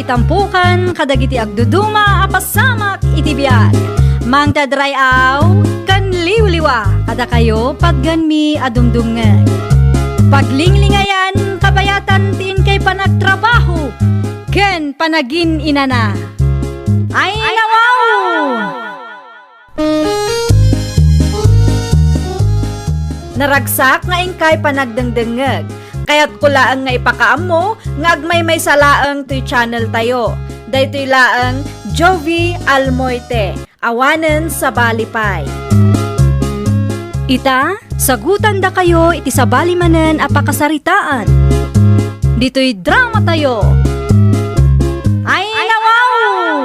tampukan kadagiti agduduma apasamak iti biag. Mang tadrayaw kan liwliwa kada kayo pagganmi adumdumngeg. Paglinglingayan kabayatan tiin kay panagtrabaho ken panagin inana. Ay nawaw! Naragsak nga ingkay panagdengdengeg. Kaya't kulaang nga ipakaam mo, nga agmay may salaang to'y channel tayo. Daytoy laang Jovi Almoite, awanen sa Balipay. Ita, sagutan da kayo iti sa balimanen apakasaritaan. Dito'y drama tayo. Ay nawaw!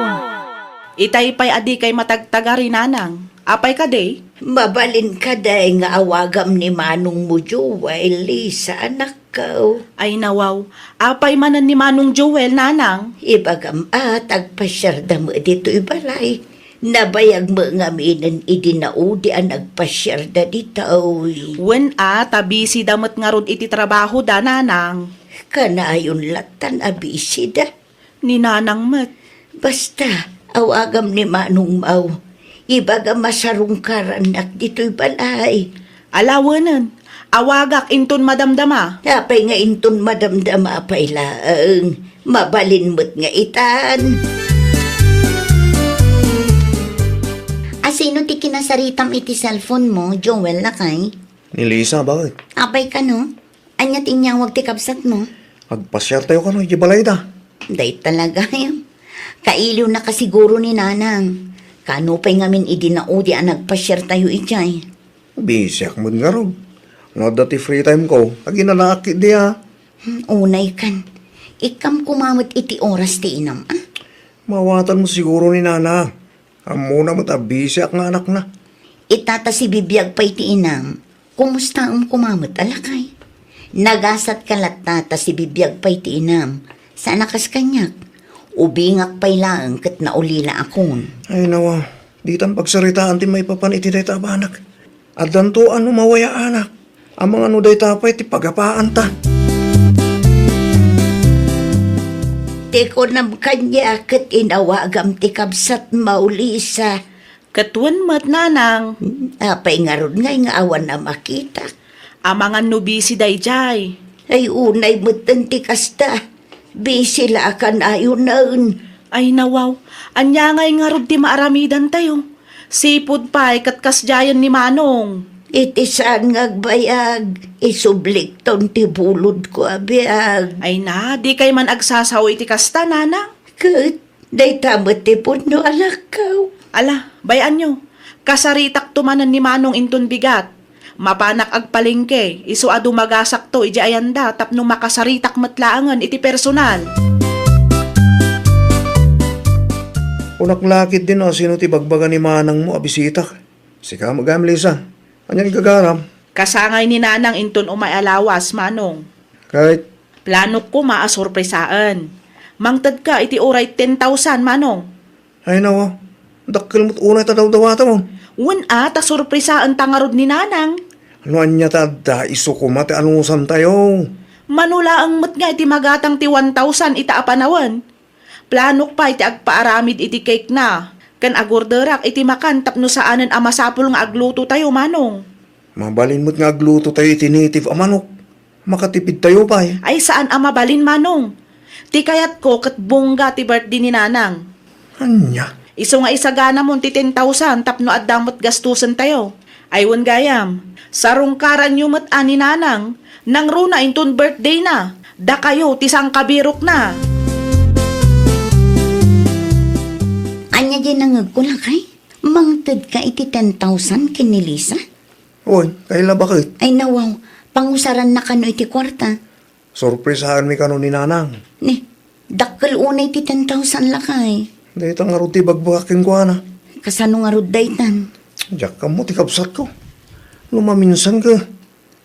Itay pa'y adi kay matagtagari nanang. Apay ka day? Mabalin ka day nga awagam ni Manong mo Joel, sa anak ko. Ay nawaw, apay manan ni Manong Joel nanang. Ibagam agpasyar da mo dito ibalay. Nabayag mo nga minin idinaudi ang nagpasyar da dito. Wen tabisi damot nga rod iti trabaho da nanang. Kanayon latan abisida. Ni nanang met. Basta, awagam ni Manong Mau. Ibaga masarong karanak dito'y balay. Alawanan, awagak inton madamdama. Apay nga inton madamdama apay laang. Mabalin mo't nga itan. Sino ti kinasaritam iti cellphone mo, Joel, lakay? Ni Lisa, bakit? Apay ka no? Anya tinyawag ti kabsat mo? Agpasyar tayo ka no, ibalay da. Day talaga yun. Kailiw na kasiguro ni nanang. Kano pa'y ngamin idinaudi ang nagpasyar tayo ijay. Bisyak mo nga ron. Nga dati free time ko, aginalaki diya. Unay kan. Ikam kumamot iti oras ti inam. Mawatan mo siguro ni Nana. Amo na matabisyak nga anak na. Itata si bibiyag pa'y ti inam. Kumusta kumamot alakay? Nagasat kalat tata si bibiyag pa'y ti inam. Sana kas kanyak. Ubingak pa'y laang kat naulila akon. Ay nawa, di tan pagsaritaan ti may papaniti day tabanak. At danto ano mawaya anak. Ang mga ano day tapay ti pagapaan ta. Teko nam kanya kat inawagam ti kabsat maulisa. Katwan mat nanang. Apay nga ron nga awan na makita. Amangan no busy day jay. Ay unay mo't ti kasta. Busy la akan ayon naun. Ay nawaw, anya ngay nga rod ti maaramidan tayo. Sipod pa'y katkasjayan ni Manong. Iti saan ngagbayag. Isublik ton ti bulod ko abiyag. Ay na, di kay man agsasaw iti kasta nanang. Kat, day tamot ti puno alakaw. Ala, bayan nyo. Kasaritak tumanan ni Manong inton bigat. Mapanak agpalingke, iso adu magasak to, iji ayanda, tapno makasaritak matlaangan iti personal. Unak lakit din sino ti bagbaga ni Manang mo abisitak. Sika magam Lisa, anyan gagaram. Kasangay ni nanang inton umayalawas, Manong. Kahit Plano ko maasorpresaan. Mangtad ka iti oray 10,000, Manong. ay nawa, dakil mo't unay ta daw-dawata mo. Wan ta sorpresaan tangarod ni nanang. Ano anya ta da iso ko mati anusan tayo. Manula ang mat nga iti magatang ti 1,000 ita apanawan. Planok pa iti agpaaramid iti cake na. Kan agorderak iti makan tapno saanan amasapul nga agluto tayo, Manong. Mabalin mo't nga agluto tayo iti native amanok. Makatipid tayo pa eh. Ay saan amabalin, Manong? Ti kayat ko kat bongga ti birthday ni nanang. Anya? Iso nga isagana mo ti 10,000 tapno at damot gastusan tayo. Aywan gayam, sarungkaran nyo mat ani nanang, nang runa inton birthday na, da kayo tisang kabirok na. Anya din nangag ko lakay? Mangtad ka iti 10,000 kini Lisa? Oy, kaila bakit? Ay nawaw, pangusaran na kano iti kwarta. Sorpresahan mi kano ni Nanang. Ni, dakkel unay iti 10,000 lakay. Dahil tang aruti bagbakakin ko na. Kasano nga rod daytan? Diyak ka mo, tikapsat ko. Lumaminsan ka.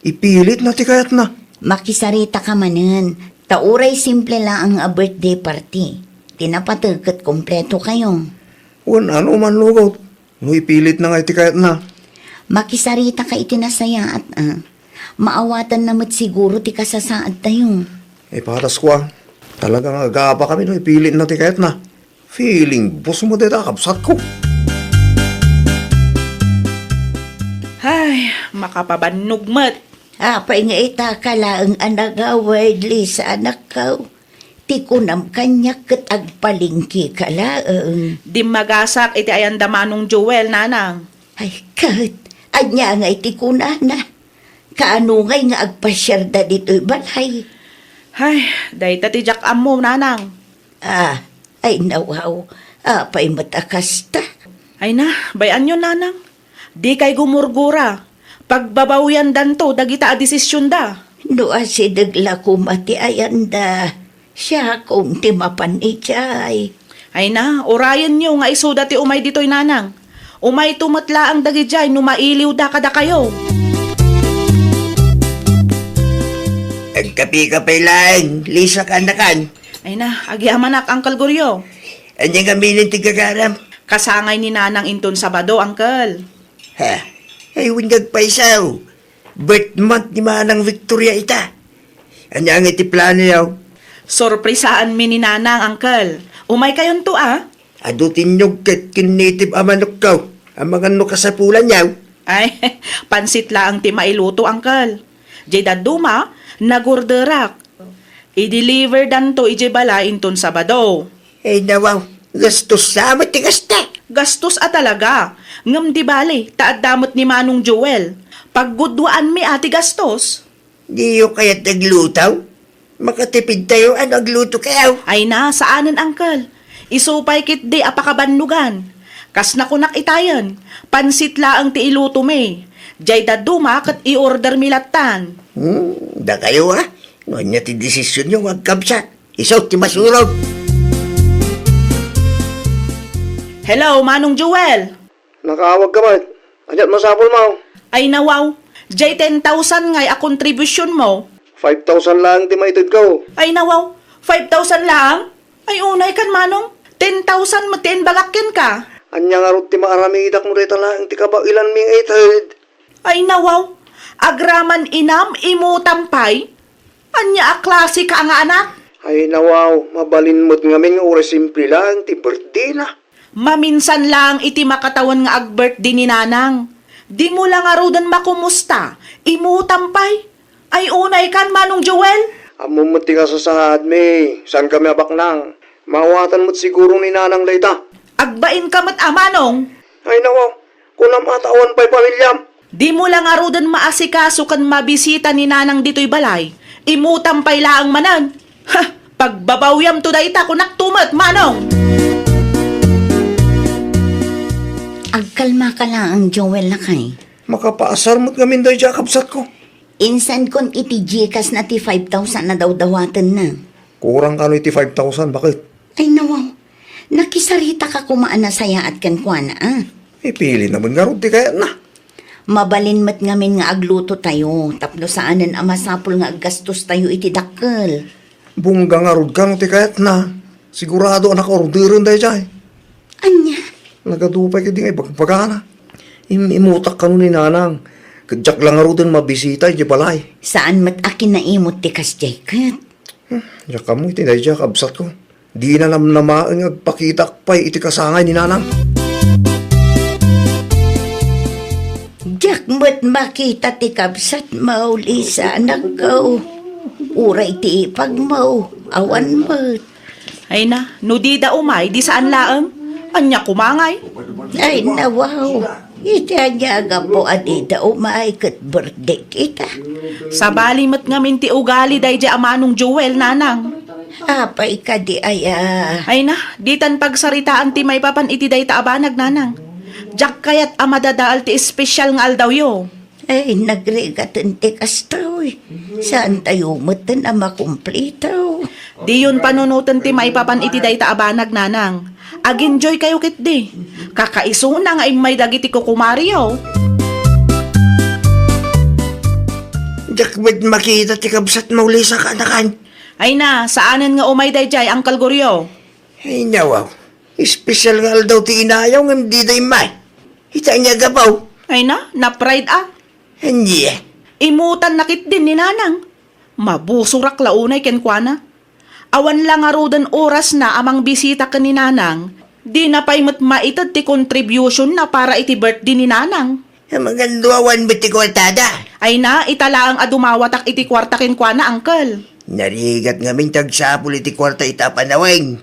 Ipilit na tikayat na. Makisarita ka manan. Tauray simple lang ang birthday party. Tinapatagkat kompleto kayo. Wan ano man lugaw. No ipilit na nga tikayat na. Makisarita ka itinasaya at maawatan namat siguro ti kasasaad tayo. Eh patas ko ah. Talagang agapa kami no, ipilin natin kahit na. Feeling boss mo dito, kapsat ko. Ay, makapabanugmat. Apay nga itakala ang anak nga widely sa anak ka. Ti kunam kanya ket agpalingki ka laeng. Di magasak iti ayanda manong Joel, nanang. Ay kat, anya nga iti kunana. Kaano ngay nga agpasyerda dito'y balay. Ay, dahi ti jak amo, nanang. Ay nawaw. Apay matakas ta. Ay na, bayan nyo, nanang. Di kay gumurgura. Pagbabawian danto, dagita a desisyon da. No asidagla kumati ayanda. Siya kung ti mapanichay. Ay na, orayan nyo nga isuda ti umay dito'y nanang. Umay tumatla ang dagijay, numailiw da kada kayo. Ang kapi-kapay lang, lisa ka na kan. Ay na, agi amanak, Uncle Goryo. Anyang aminin tigagaram. Kasangay ni nanang inton Sabado, Uncle. Ha? Ay, wingag paisaw. Birth month ni Manang Victoria ita. Anyang iti plano yaw. Sorpresaan mi ni nanang, Uncle. Umay kayon to, ah. Adutin nyo ket kinitib amanok kaw. Ang mga nukasapulan yaw. Ay, pansit lang ti mailuto, Uncle. Jay daduma, nagurderak. I-deliver danto ije bala inton Sabado. Ay, nawaw. Gastos samat ti gasta. Gastos a talaga. Ngam di bali, taad damot ni Manong Joel. Paggudwaan mi ati gastos. Di yung kaya't naglutaw. Makatipid tayo ang nagluto kayaw. Ay na, saanan, Uncle? Isupay kit di apakabanlugan. Kas nakunak itayan, pansit laang ti iluto mi. Jay daduma kat i-order milatan. Da kayo ha. Nganya ti desisyon nyo magkabsat. Isaw ti masurog. Hello, Manong Joel. Nakawag ka man. Anyat masapol mo. Ay nawaw, jay 10,000 ngay a contribution mo. 5,000 lang di maitid ko. Ay nawaw, 5,000 lang? Ay unay kan, Manong. 10,000 matin balakin ka. Anya nga rin ti maarami itak mo rita lang. Ti ka ba ilan ming 800? Ay nawaw, agraman inam imutampay. Anya a klase ka nga anak. Ay nawaw, mabalin mo't ngamin nga oras simple lang. Ti birthday na. Maminsan lang iti makatawan nga ag-birthday ni nanang. Di mo lang arudan makumusta. Imutampay. Ay unay kan, Manong Joel. Amumuti ka sa sahad, me. Saan kami abak nang? Mawatan mo't siguro ni nanang layta. Agbain ka mat amanong. Ay nawaw, kunam atawan pa'y pamilyam. Di mo lang arudan maasikaso kan mabisita ni nanang dito'y balay. Imutampay laang manan. Ha, pagbabawyam to dayta kunak tumat, Manong. Agkalma ka lang ang Joel na kay. Makapaasar mo't ngamin dahi jakabsat ko. Insan kon iti Gcash na ti 5,000 na daw dawatan na. Kurang kano iti 5,000, bakit? Ay nawaw, nakisarita ka kumaan na saya at kankwana ah. Ipili naman nga rin ti kaya na. Mabalin mat ngamin nga agluto tayo, tapno saanan ang masapul nga aggastos tayo iti dakkel. Bungga nga rin ka no ti kaya na. Sigurado anak orderin dahi jay. Anya, Nagadupay ka di nga ibagpagana. Imutak ka no ni nanang. Kadyak lang nga rin mabisita iti balay. saan mat akin na imot ti kasjaykat? Diyak ka mo iti dahi jakabsat ko. Di na namaan nga agpakitak pa'y iti kasangay ni nanang. Diyak mo't makita ti kabsat mauli sa anak ko. Uray ti ipag mo, awan mo't. Ay na, no di da umay, di saan laang. Anya kumangay. Ay nawaw, itanyaga po adida umay kat birthday kita. Sa bali mat ngamin ti ugali day di amanong Joel, nanang. Apay ka di aya. Ay na, ditan pagsaritaan ti may papan iti day taabanag, nanang. Jak kayat amadadaal ti espesyal nga aldaw yo. Ay nagregatan ti kastoy. Saan tayo matan na makumplito? Di yun panunutan ti may papan iti day taabanag, nanang. Ag-enjoy kayo kit di. Kakaiso na nga may dagiti kukumari yo. Diyak ba't makita ti kabsat mauli sa kanakan? Ay na, saanan nga umay day jay, Uncle Goryo. Ay nawaw, espesyal nga daw ti inayaw ng di day may. Ita niya gabaw. Ay na, na-pride ah. Hindi Imutan nakit din ni nanang. Mabusurak launay kenkwana. Awan lang nga rodan oras na amang bisita ka ni Nanang, di na pa'y maitad ti contribution na para iti birthday ni Nanang. Ang mga luwawan mo ti kwartada. Ay na, italaang adumawatak iti kwarta kinkwa na, Uncle. Narigat ngamin tagsapul iti kwarta itapanaweng.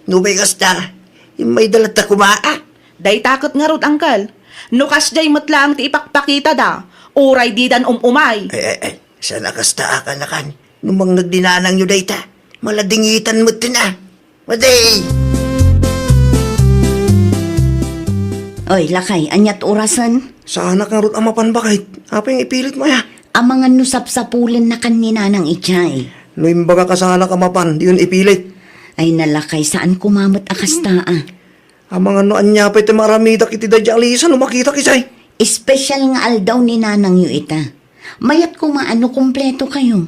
Nubay kasta, may dalat na kumaa. Day takot nga rod, Uncle. Nukas day matlang ti ipakpakita da. Uray di dan umay. Ay, sana kasta ka na kan. Numang nagdinanang nyo dayta. Maladingitan mo na. Maday! Oy, lakay, anyat orasan? Sa anak nga ron amapan bakit? Apa yung ipilit mo ya? Ang mga nusap-sapulan na kanina ng ichay. No imbaga ka sa anak amapan, di yun ipilit. Ay nalakay, saan kumamot akasta Ang mga no anya pa iti maramidak iti dadya alisa no makita kisay. Espesyal nga aldaw ni nanang yu ita. Mayat kumaano kumpleto kayo.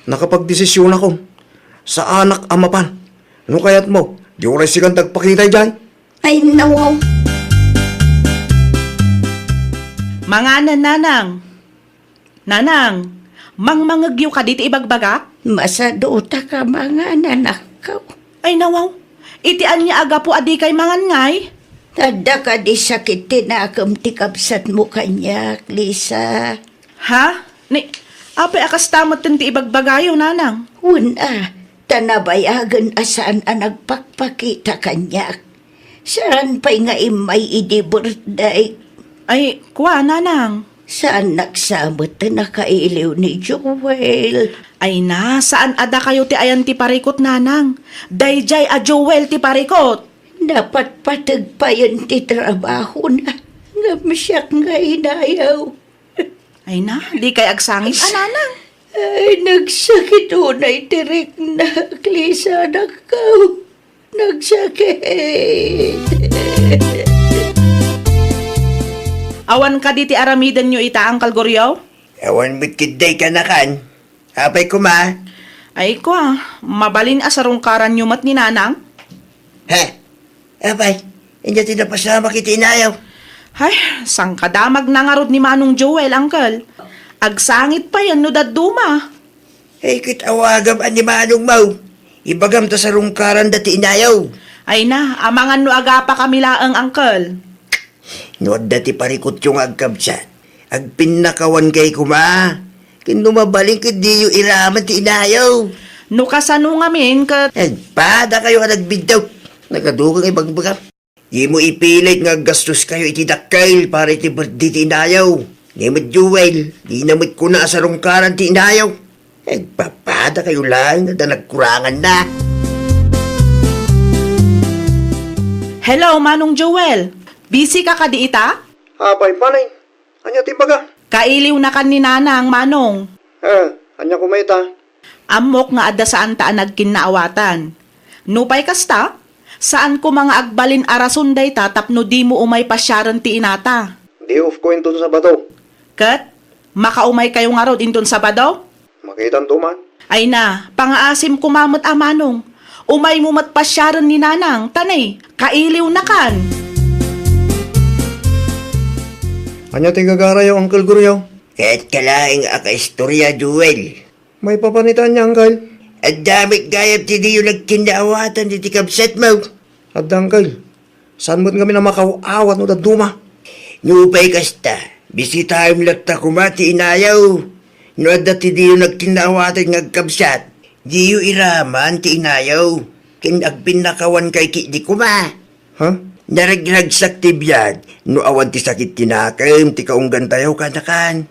Nakapagdesisyon ako. Sa anak amapan. Ano kayat mo? Di oras sigang tagpakita dyan. Ay nawaw. Mga nanang. Nanang, mangmangagyo ka diti ibagbaga? Masadota ka mga nanakaw. Ay nawaw, itian niya aga po adi kay mangan ngay. Tada ka di sakit tinakam ti kabsat mo kanyak, Lisa. Ha? Ni, apay akas tamot ti ibagbagayo, Nanang. Una, tanabayagan asaan ang nagpakpakita kanyak. Saan pa'y nga imay idi birthday? Ay, kuwa, Nanang. Saan nagsamot na nakailiw ni Joel? Ay na, saan ada kayo ti ayan ti parikot, Nanang? Dayjay a Joel ti parikot. Dapat patagpayan ti trabaho na. Namisyak nga inayaw. Ay na, di kay agsangit, Nanang. Ay, nagsakit unay tirik na. Lisa, nakaw. Nagsakit. Awan ka di ti aramidan nyo ita, Uncle Goryo? Ewan mo't kiday ka na kan. Apay kuma. Ay kwa, mabalin asarong karan nyo mat ni Nanang? Ha? Apay, hindi tinapasama kita inayaw. Ay, sang kadamag na nga rod ni Manong Joel, Uncle. Agsangit pa yan no daduma. Ay, kitawagam an ni Manong Mau. Ibagam ta sa rungkaran dati inayaw. Ay na, amangan no aga pa kami laang, Uncle. Nood dati parikot yung agkabsat. Agpinakawan kay kuma. Kinumabaling ka di yung iraman ti inayaw. No kasano nga min ka... Pada kayo ka nagbindaw. Nagadugang ibagbagam. Di mo ipilit nga gastos kayo iti dakil para iti birthday ti inayaw. Di mo Joel, di namit ko na sa rungkaran ti inayaw. Papada kayo lang na nagkurangan na. Hello, Manong Joel. Busy ka di ita? Apay panay. Anya timbaga. Kailiw na kan ni Nanang, Manong. Anya kumaita. Amok nga adda saan taan nagkinaawatan. Nupay kasta, saan ko mga agbalin arason day ta tapno di mo umay pasyaran ti inata. Di off ko inton sa bato. Kat, makaumay kayo nga rod inton Sabado? Makitan tuman. Ay na, pangaasim kumamot Manong. Umay mo matpasyaran ni Nanang, tanay, kailiw na kan. Anya tigagara yung Uncle Guryo. Kahit kalaing akaistorya, Joel. May papanitan niya, Uncle. At damit gayat ti di yung nagkindaawatan ti kabsat mo. At Uncle, saan mo't kami na makawawat no daduma? Nupay kasta, bisitahin lakta kumati inayaw. No at dati di yung nagkindaawatan ngagkabsat. Di yung iraman ti inayaw. Kinagpinakawan kay ki di kuma. Ha? Naragragsak ti biyag, no awan ti sakit tinakam, ti kaunggan tayo kanakan.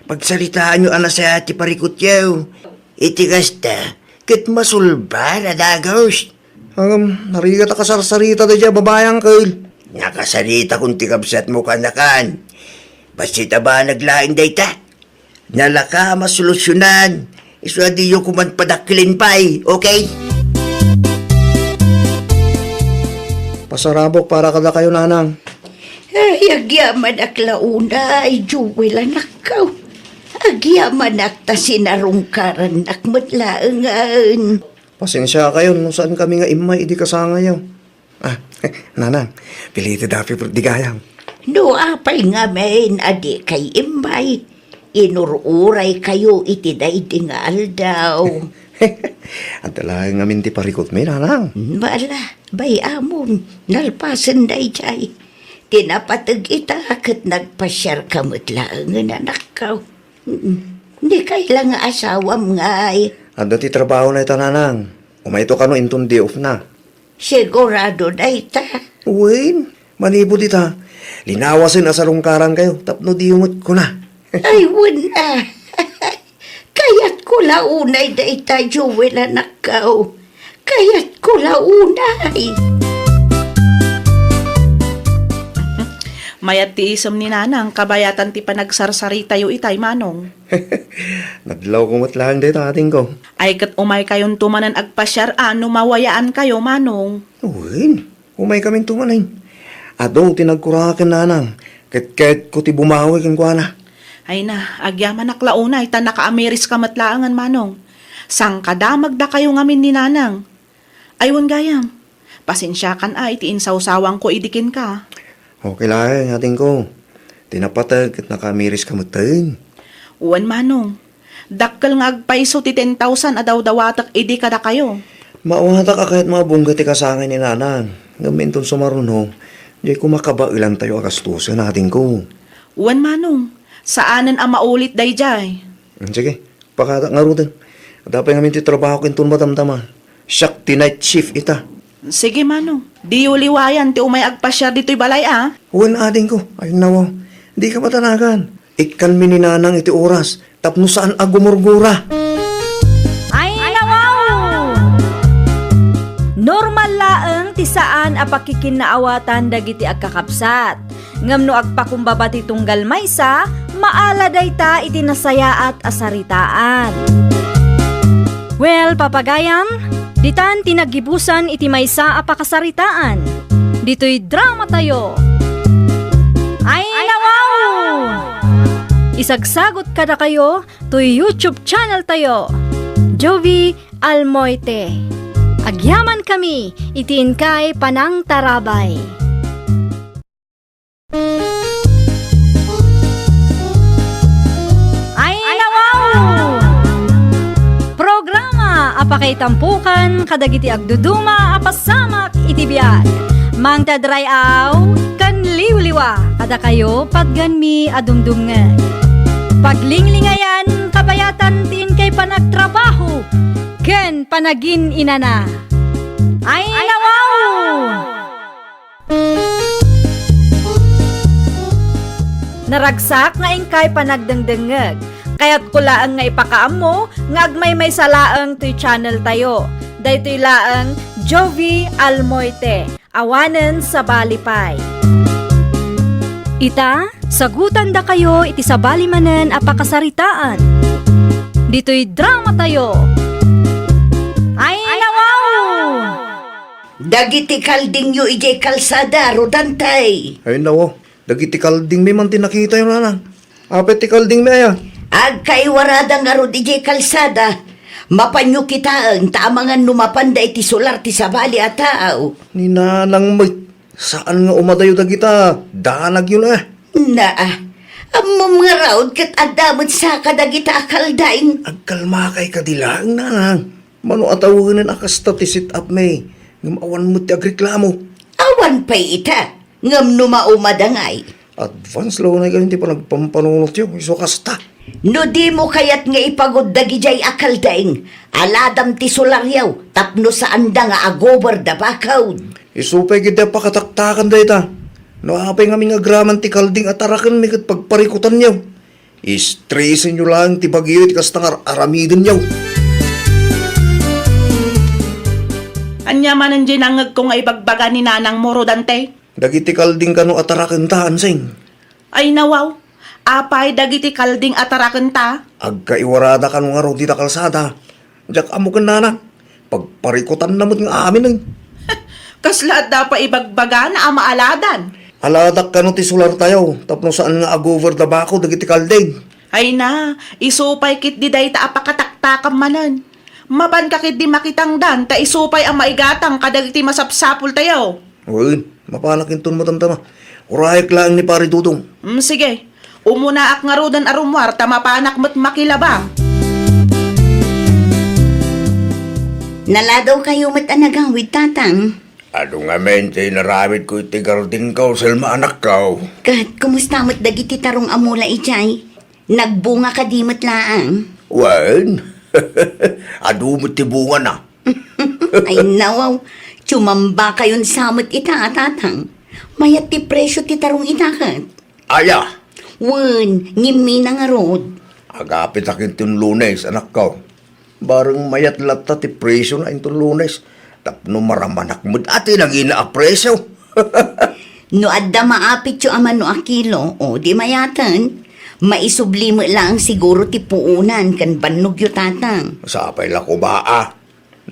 Pagsalitaan nyo ana sa ti parikot yaw, iti kasta, kat masulba na dagos. Narigat ka sarsarita da dya, babayang Uncle. Nakasalita kung ti kabsat mo kanakan. Basita ba naglaing dayta? Nalaka masolusyonan, iswa di yung kuman padaklin pa'y, okay? Pasarabok para kada kayo, Nanang. Ay, agyaman ak launa ay Joel anakaw. Agyaman ak ta sinarungkaran ak matlaangan. Pasensya kayo, nung saan kami nga imay, idi kasangayaw. Nanang, piliti dapi digayang. No apay nga men adi kay imay. Inururay kayo iti daydi nga aldaw. At talagang ngamin ti parikot may nanang. Bala, bay amon, nalpasan day jay. Tinapatag ita kat nagpasyar kamot lang nga nakaw. Hindi kailang asawam nga ay. Ando ti trabaho na ito nanang. Umayto ka no intun day off na. Sigurado day ta. Uwin, manibo dita. Linawasin asarungkaran kayo. Tapno di umot ko na. Ay, wala. Kaya't ko launay day ta, Joel, anakaw. Kaya't ko launay. Mayat ti isom ni nanang, kabayatan ti panagsarsari tayo itay manong. Naglaw ko matlang dito ating ko. Ay kat umay kayon tumanan agpasyar ano mawayaan kayo manong. Uwin, umay kaming tumanay. Ado, tinagkurakan nanang. Ket ko ti bumawi kang kuana. Ay na, agyaman naklaunay, ta naka-ameris ka matlaangan manong. Sang kadamag da kayo ngamin ni nanang. Aywan gayam, pasensya kan ay, tiin sawsawang ko idikin ka. Okay lang, ating ko. Tinapatag at nakamiris ka matin. Uwan manong, dakkel nga agpaiso ti 10,000 adaw dawatak idi kada kayo. Mauhata ka kahit mga bungga ti kasangay ni nanang. Gaminton sumaruno, di ko makabailan tayo agastusan natin ko. Uwan manong, saanan ang maulit dayjay? Sige, pakata nga rutin. Dapat nga ti trabaho kintun matamtama. Siyak ti night shift ita. Sige manong, di uliwayan ti umay agpasyar dito'y balay ah. Uwan ading ko, ayun nawaw. Di ka matanagan. Ikan mi ni nanang iti oras. Tapno saan agumurgura. Ay, nawaw! Normal laeng ti saan a pakikinaawatan dagiti agkakapsat. Ngamno agpakumbaba ti tunggal maysa, maala dayta iti nasaya at asaritaan. Well, papagayam, ditan tinagibusan iti maysa a pakasaritaan. Dito'y drama tayo. Ay, nawaw! Isagsagot kada kayo to YouTube channel tayo. Jovi Almoite. Agyaman kami, itiin kay Panang Tarabay. Ay, nawaw! Programa apakay tampukan kadagiti agduduma apasamak itibiyag. Mang tadrayaw kan liwliwa kada kayo pagganmi adumdumngeg. Paglinglingayan kabayatan tin kay panagtrabaho ken panagin inana. Ay, nawaw! Naragsak nga ingkay panagdengdengeg. Kaya't kulaang nga ipakaam mo nga agmay may salaang to'y channel tayo. Daytoy laang Jovi Almoite. Awanen sa Balipay. Ita, sagutan da kayo iti sa balimanen apakasaritaan. Dito'y drama tayo. Ay, nawaw! Dagiti kalding yu ijay kalsada, rodantay. Ayun nawaw. Dagiti kalding mi man tinakita yung nanang. Apet ti kalding mi aya. Agkaiwarada nga rod ijay kalsada. Mapanyo kita ang taamangan numapanda iti solar ti sabali at tao. Ni nanang may. Saan nga umadayo dagita? Danag yun eh. Amom nga raod kat adamot sa kadagita akaldain. Agkalma kay kadilaang nanang. Mano atawagan akas ti sit up may. Ngamawan mo ti agreklamo. Awan pa'y ita, ngam numaumadangay. Advance law na ganun ti pa nagpampanunot yun. Iso kasta. No di mo kayat nga ipagod dagijay akaldaing, aladam ti solaryaw, tapno sa anda nga agober da bakaw. Isupay kita pakataktakan da ita. Naapay nga mga graman ti kalding at arakan may kat pagparikutan niyaw. Istresin nyo lang ti bagyo ti kastangar aramidin niyaw. Anya manan dyan angag ko nga ibagbaga ni nanang moro dante. Dagiti kalding kano at arakan taan sing. Ay nawaw, apay dagiti kalding ataraken ta. Agkaiwarada ka nung araw di ta kalsada. Diyak amo ka nanang. Pagparikutan namot nga amin ay. Kasla da pa ibagbaga na amaaladan. Aladak ka no ti solar tayo. Tapno saan nga agover da bako dagiti kalding. Ay na, isupay kit di day ta apakataktakam manan. Maban ka kit di makitang dan, ta isupay ang maigatang kadagiti masapsapul tayo. Uy, mapanakin ton mo tamtama. Urayak lang ni pari Dudong. Sige, umuna ak nga rodan arumwar, tamapanak mo't makilabang. Naladaw kayo matanagawid, tatang. Ano nga men, tay naramid ko iti garding ko, Selma anak ko. Kat, kumusta mo't dagiti tarong amula ijay? Nagbunga ka di mo't laang. Wen, adu mo tibunga na. Ay nawaw, tsumamba kayon samot ita, tatang. Mayat ti presyo ti tarong itakat. Aya, Wen, ngimi na nga rod. agapit akin itong Lunes, anak ko. Barang mayat lata ti presyo na itong Lunes. Tapno maramanak mo ati nang ina-apresyo. No adda maapit yung ama no akilo, o di mayatan. Maisubli mo lang siguro ti puunan kan banog yung tatang. Sapay la ko baa.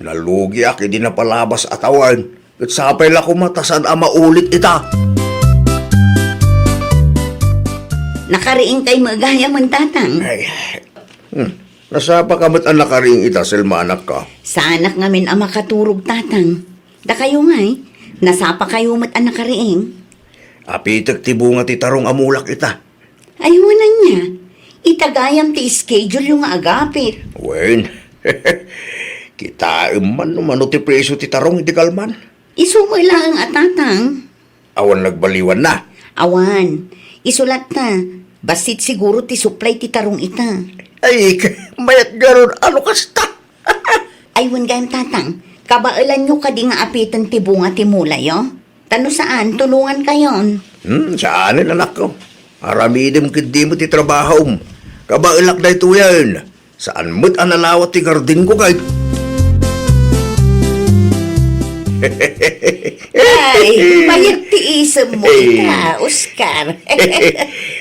Nalugi aki di napalabas atawan. At sapay la ko matasan ama ulit ita. Nakariing kay magaya man tatang. Ay, nasapa kamat ang nakaring ita, Selma anak ka. Sa anak ngamin ang makaturog tatang. Da kayo nga'y, nasapa kayo mat ang nakariing. Apitek ti bunga ti tarong amulak ita. Ayunan niya, itagayam ti schedule yung agapit. Wen, kita man umano ti preso ti tarong iti kalman. Isumo lang ang atatang. Awan nagbaliwan na. Awan, isulat na. Basit siguro ti supply ti tarong ita. Ay, mayat garon, ano kasta? Ayun gayam tatang, kabailan nyo ka di nga apitan ti bunga ti mulay, oh? Tano saan, tulungan kayon. Saan anak ko? Aramidim kindi mo ti trabaho. Kabailak na ito yan. Saan mo't analawat ti garding ko kahit? Ay, mayat ti isam mo ita, Oscar.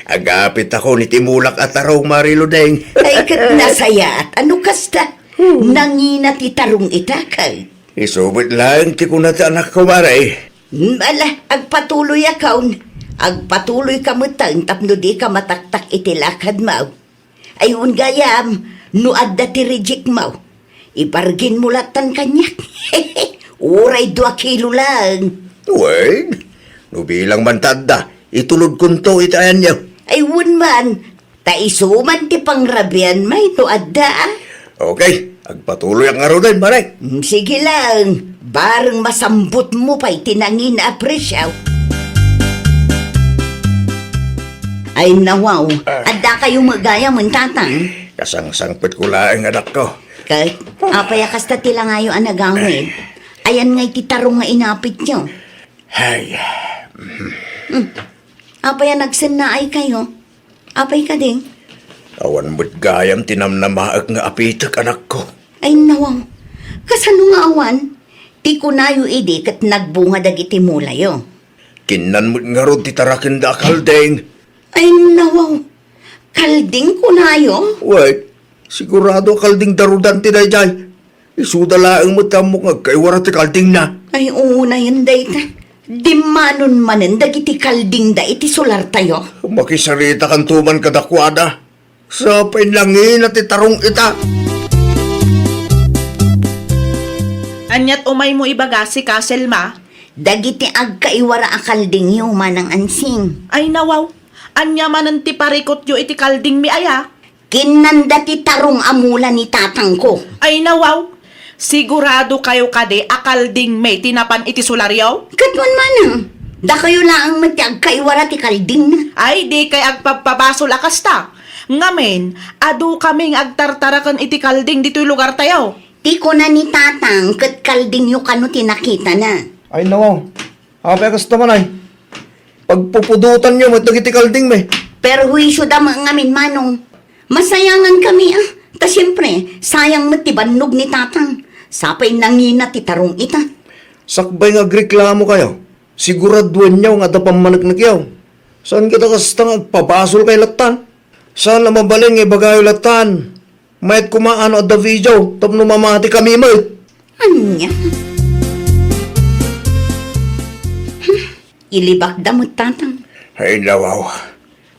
Agapit ako ni Timulak at Taraw Marilo Deng. Ay, kat nasayat, ano kasta? Nangina ti tarong ita kay. Isubit lang ti kunat anak ko maray. Ala, agpatuloy akaw. Agpatuloy ka mutang tapno di ka mataktak itilakad mo. Ayun gayam, no adda ti reject mo. Ibargin mo latan kanyak. Uray 2 kilo lang. Wen, no bilang mantanda, itulod kunto itayan niya. Ay man, taisuman ti pangrabian may no adda. Okay, agpatuloy ang araw din, maray. Sige lang, bareng masambot mo pa'y tinangin na apresyaw. Ay nawaw, adda kayo magaya man tatang. Kasang-sangpit ko lang anak ko. Kahit apaya kasta tila ngayon ang nagawin. Ayan nga'y titarong nga inapit nyo. Ay, Apaya nagsannaay kayo. Apay ka ding. awan mo't gayam tinamnamaak nga apitak anak ko. Ay nawaw, kasano nga awan? Ti kunayo idi kat nagbunga dagiti mulayo. Kinan mo't nga ron titarakin da kaldeng. Ay nawaw, kalding kunayo? Wait, sigurado kalding darudan ti dayjay. Isudalaang mo tamo nga kay wara ti kalding na. Ay una yun dayta. Di manon manen dagiti kalding da iti solar tayo. Makisarita kan tuman kadakwada. Sa painlangin at itarong ita. Anyat umay mo ibaga si Kaselma. Dagiti agkaiwara a kalding yu manang ansing. Ay nawaw, anya manan ti parikot yu iti kalding mi aya. Kinanda ti tarong amula ni tatang ko. Ay nawaw, sigurado kayo kade akalding may tinapan iti solaryo? Katwan manang, da kayo lang mati agkaiwara ti kalding na. Ay di kay agpapabasol akasta. Ngamen, adu kaming agtartarakan iti kalding dito'y lugar tayo. Ti ko na ni tatang kat kalding yu kano tinakita na. Ay nawaw, apay kas naman ay. Pagpupudutan niyo, matagiti kalding me. Pero huisyo da mga ngamin manong. Masayangan kami ah. Ta siyempre, sayang matibanog ni tatang. Sapay nangina ti tarong ita. Sakbay nga agreklamo kayo. Siguraduan niyo nga da pamanagnak yaw. Saan kita kastang agpabasol kay latan? Saan na mabaling ibagayo latan? Mayat kumaano at da video, tapno mamati kami mo. Anya? Ilibak da mo tatang. Ay nawaw,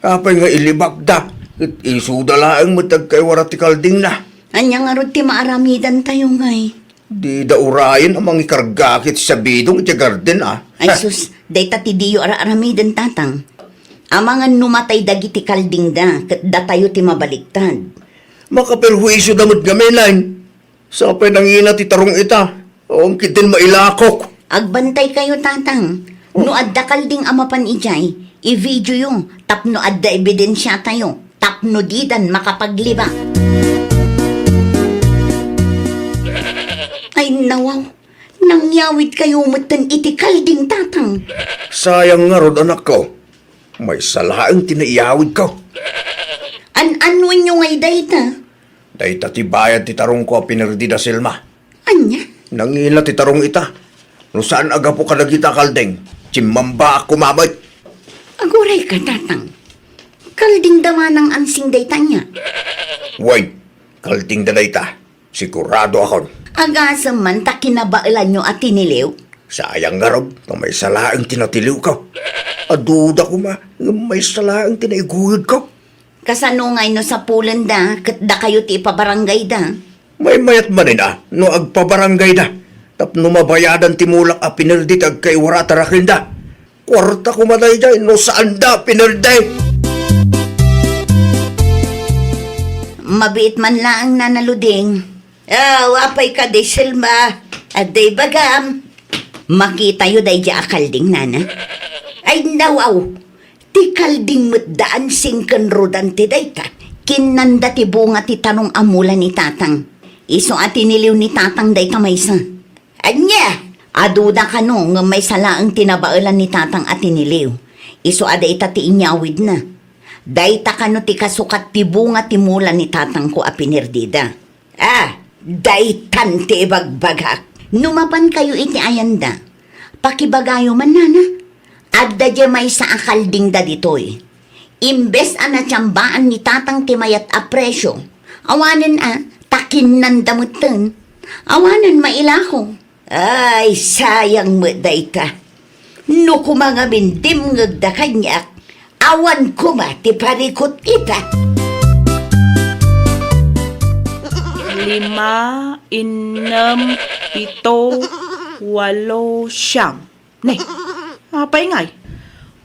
apay nga ilibak da. At isudalaang matag kay warati kalding na. Anya nga ron ti maaramidan tayo ngay. Di da urayan ang mga ikargakit sa bidong iti garden ah. Ay sus, day ti diyo aramidan tatang. Amangan numatay dagiti kalding da, kat da tayo ti mabaliktad. Makaperhuisyo damot gamilan. Sapay nangina ti tarong ita. O ang kitin mailakok. Agbantay kayo, tatang. No adda kalding amapan ijay, i-video yung tapno adda ebidensya tayo. Tapno didan makapagliba. Ay nawaw, nangyawid kayo matan iti kalding, tatang. Sayang nga rod anak ko. May salaang tinaiyawid ko. Ano nyo ngay dayta? Dahil ti bayad ti tarong ko pinerdida Selma. Anya? Nangina ti tarong ita. No saan aga po kadagita kaldeng. Chimamba ako mamay. Aguray ka, tatang. Kalding dawa ng ansing dayta niya. Wait, kalding dalayta. Sigurado ako. Agasam man ta kinabailan nyo at tiniliw. Sayang nga rod na may salaang tinatiliw ko. Aduda ko ma, nga may salaang tinaiguyod ko. Kasano ngay no sa pulan da, kat da kayo ti ipabarangay da. May mayat manin no agpabarangay da. Tapno mabayadan timulak a pinerdit ag kay wara tarakin da. Kwarta ko maday dyan, no saan da pinerday. Mabiit man lang nanaluding. Wapay ka di Selma. Aday bagam. Makita yu day di akalding, nana. Ay nawaw. Ti kalding mutdaan singkan rodan ti dayta. Kinanda ti bunga ti tanong amula ni tatang. Iso ati niliw ni tatang dayta maysa. Anya! Aduda ka no nga may salaang tinabailan ni tatang ati niliw. Iso aday ta ti inyawid na. Dayta ka no ti kasukat ti bunga ti mula ni tatang ko a pinerdida. Daytan ti ibagbagak. Numapan kayo iti ayanda. Pakibagayo man, nana. Adda di may sa akalding da ditoy. Imbes anatsambaan ni tatang timayat a presyo. Awanan takin nan damutan. Awanan mailako. Ay, sayang mo dayta. No kumanga bindim ngagda kanyak. Awan kuma ti parikot kita. 5, 6, 7, 8, 9. Ne, apay ngay.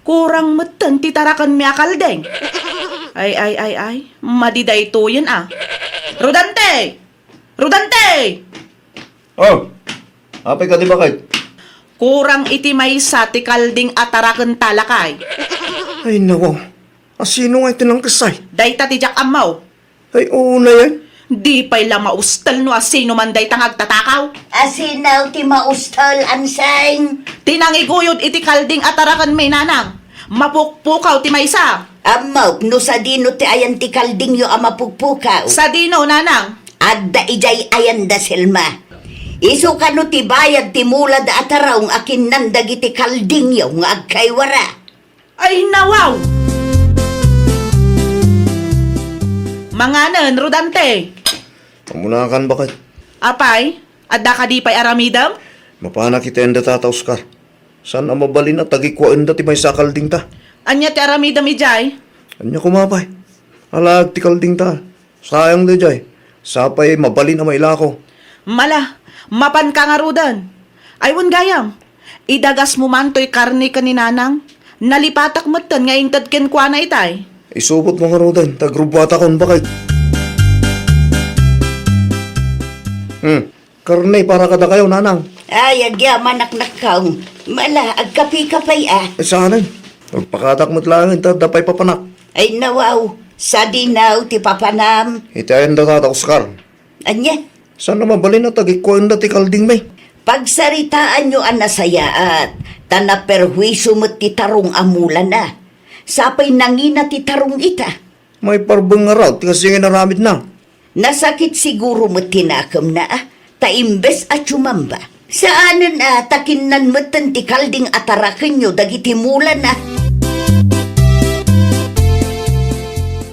Kurang matan ti tarakan mi akaldeng. Ay. Madiday to yan Rodante! Rodante! Oh, apay ka di ba kay? Kurang iti may sa ti kalding atarakan talakay. Ay nawaw, asino nga itinang kasay? Dayta ti jak amaw. Ay una yan. Di pa'y lang maustal no asino man day tangag tatakaw. Asinaw ti maustol ansayng. Tinangiguyod iti kalding atarakan may nanang. Mapukpukaw ti maysa. Amaw, no sa dino ti ayan ti kalding yo amapugpukaw. Sa dino nanang. Adda ijay ayan da Selma. Iso kano ti bayad ti mula da ataraw ng akin nandag iti kalding yo nga agkaywara. Ay nawaw! Manganan, Rodante. Pamunakan ba kay? Apay, adda ka di pa'y aramidam? Mapana kita enda tata Oscar. Saan ang mabalin at tagikwa enda ti may sakalding ta? Anya ti aramidam ijay? Anya kumapay. Alag ti kalding ta. Sayang di jay. Sapay mabalin na mailako. Mala, mapan ka nga rudan. Aywan gayam, idagas mo man to'y karne ka ni nanang. Nalipatak matan nga ingtad ken kwa na itay. Isubot mga rodan, tagrubata kon bakay. Karne para kada kayo, nanang. Ay, agyaman naknakaw. Mala, agkapi-kapay Saanan? Pagpakatak mo't lang, dapay papanak. Ay nawaw, sa dinaw ti papanam. Itayan da tata Oscar. Anya, Saan na mabalin na tagikwa enda ti kalding may? pagsaritaan nyo ang nasayaat, tanaperhuiso mo't ti tarong amulan na. Sapay nangina ti tarong ita. May parbong nga raw, ti kasi nga naramid na. Nasakit siguro mo't tinakam na taimbes at sumamba. Saanan takinan mo't ti kalding atarakan nyo dagiti mulan na.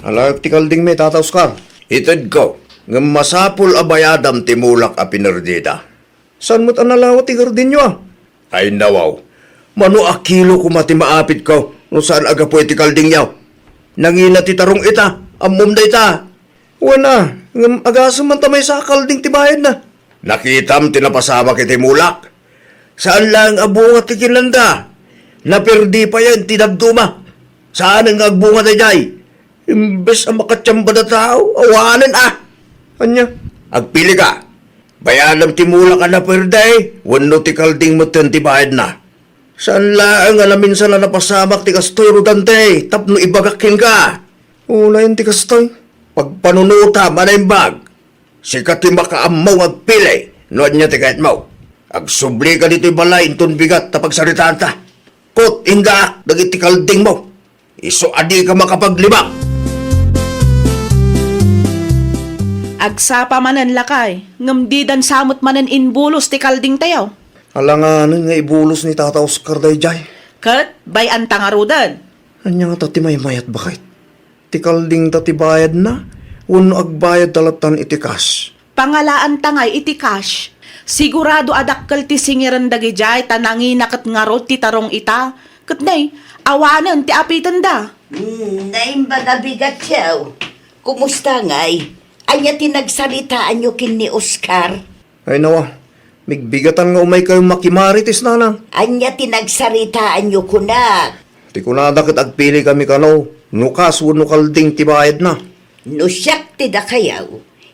Alag ti kalding may tata Oscar. Itad ko, nga masapul abayadam ti mulak a pinerdida. Saan mo't analawat ti gardinyo Ay nawaw, mano akilo ko mati maapit ko, no saan aga po iti kalding yaw. Nangina ti tarong ita, amom da ita. Wana, ngam agasam man tamay sa kalding ti bayad na. Nakitam tinapasama kiti mulak. Saan lang abunga ti kinanda? Naperdi pa yan ti dagduma. Saan ang agbunga ti jay? Imbes ang makatsamba na tao, awanan Anya, agpili ka. Bayadam timula ka na perday, wano ti kalding mo ti bayad na. Saan laang alamin sa napasamak ti kastoy rodante, tapno ibagakin ka. Una yun ti kastoy, pagpanunuta manaimbag. Sikat ti makaamaw agpilay, noon niya ti kahit mau. Agsubli ka dito'y balay, inton bigat tapag saritaan ta. Kot, inga, dagiti kalding mo. Iso adi ka makapaglibak. Agsapa manan lakay, ngamdidan samot manan inbulos ti kalding tayo. Alanganan nga ibulos ni Tata Oscar dayjay. Kat, bay ang tangarudan. Anya nga tati may mayat bakit? Ti kalding tati bayad na, uno agbayad talatan iti cash. Pangalaan tangay iti cash. Sigurado adakkel ti singiran dagijay tanangi nakat ngarot ti tarong ita. Kat nay, awanan ti apitan da. Naimbaga bigat siyaw. Kumusta ngay? Anya tinagsalitaan nyo kin ni Oscar? Ay nawa, migbigatan nga umay kayo makimaritis nanang. Anya tinagsalitaan nyo kunak? Ti kunadakit agpili kami kanaw, nukas uno kalding ti bayad na. No siyak ti da kayaw,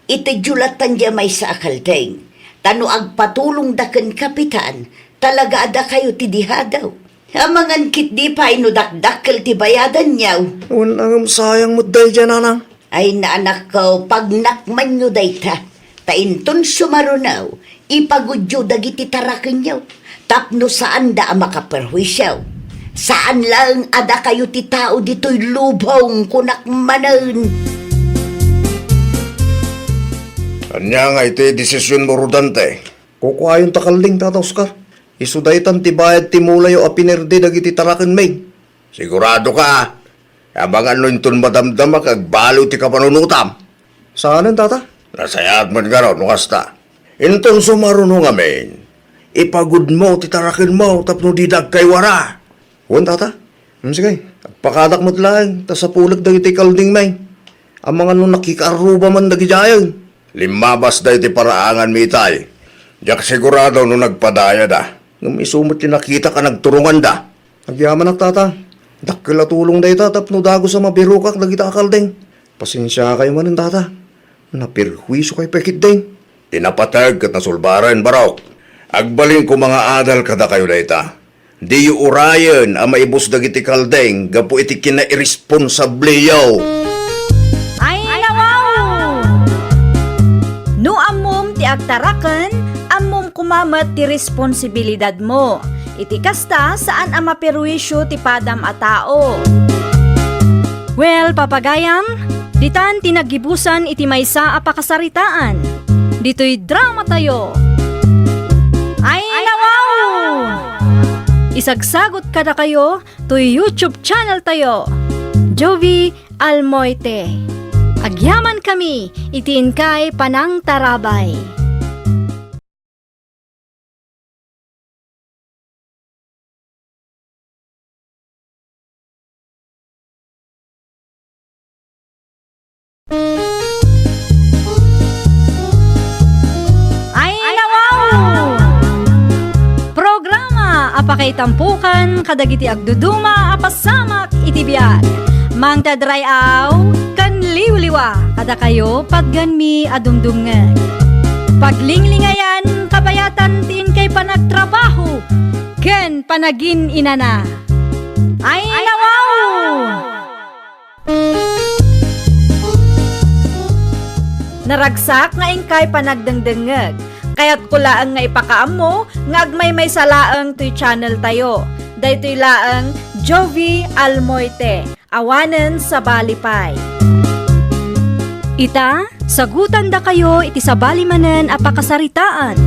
iti julatan diya may sa akaldeng. Tano agpatulong daken kapitan, talaga ada kayo ti dihadaw. Amangan kit di pa inudakdakkel ti bayadan niyaw. Unang sayang mo dayjay nanang. Ay naanak ko, pag nakman nyo dayta, tainton sumarunaw, ipagudyo dagiti taraken niyaw. Tapno saan da makaperwisyaw. Saan lang ada kayo ti tao dito'y lubong kunakmanan. Anya nga iti desisyon mo rodante. Kukuhayon ta kalding Tata Oscar. Isudaytan ti bayad ti mulay o apinerde dagiti taraken may. Sigurado ka. Abangan nun itong madamdamak agbalo ti kapanunutam. Saanan, tata? Nasayat man garo, nukas ta. Intong sumarunong amin. Ipagod mo, titarakin mo, tapno didag kay wara. Huwag, tata? Sige, agpakadak mo't lang, tas sa pulag dagiti kalding may. Ang mga nung nakikaruba man dagijayan. Limabas da iti paraangan mitay. Diyak sigurado nung nagpadaya da. Nung isumot yung nakita ka nagturungan da. Nagyaman ak, tata. Dakil tulong da ita, tapno dago sa mabirukak dagita akaldeng. Pasensya kayo manin, tata. Napirhuiso kay pekit ding. Tinapatag kat nasulbaran, barok. Agbaling ko mga adal kada kayo da ita. Di yu urayan ang maibos dagiti kaldeng, gapu iti kina-irresponsable yaw. Ay nawaw! No amom ti agtaraken, amom kumamat ti responsibilidad mo. Iti kasta saan ang maperwisyo ti padam a tao. Well, papagayam, ditan tinagibusan iti maysa a pakasaritaan. Dito'y drama tayo. Ay nawaw! Isagsagot kada kayo to YouTube channel tayo. Jovi Almoite. Agyaman kami, itiin kay Panang Tarabay. Ay nawaw! Programa apakay tampukan kadagiti agduduma apasamak itibiyag. Mang tadrayaw kan liwliwa kada kayo pagganmi adumdumngeg. Paglinglingayan kabayatan tiin kay panagtrabaho ken panagin inana. Ay nawaw! Naragsak nga ingkay panagdengdengeg. Kaya't kulaang nga ipakaam mo, nga agmay may salaang to'y channel tayo. Daytoy laang Jovi Almoite, awanen sa Balipay. Ita, sagutan da kayo iti sa balimanen apakasaritaan.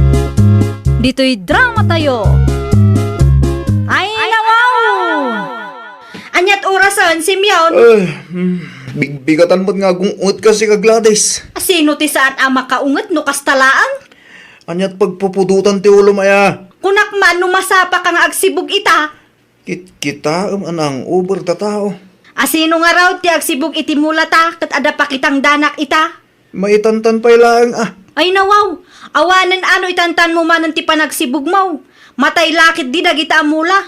Dito'y drama tayo. Ay nawaw! Anyat orasan, Simeon? Bigbigatan mo't nga gungungot kasi ka Gladys. Sino ti saan ang makaunget no kastalaan? Anyat pagpupudutan ti ulo maya. Kunak man numasapa ka nga agsibog ita. Kita anang uber ta tao. Asino nga raw ti agsibog iti mulata kat ada pakitang danak ita. Maitantan pa ilang Ay nawaw, awanan ano itantan mo man ti panagsibog mo. Matay lakit di dagita amula.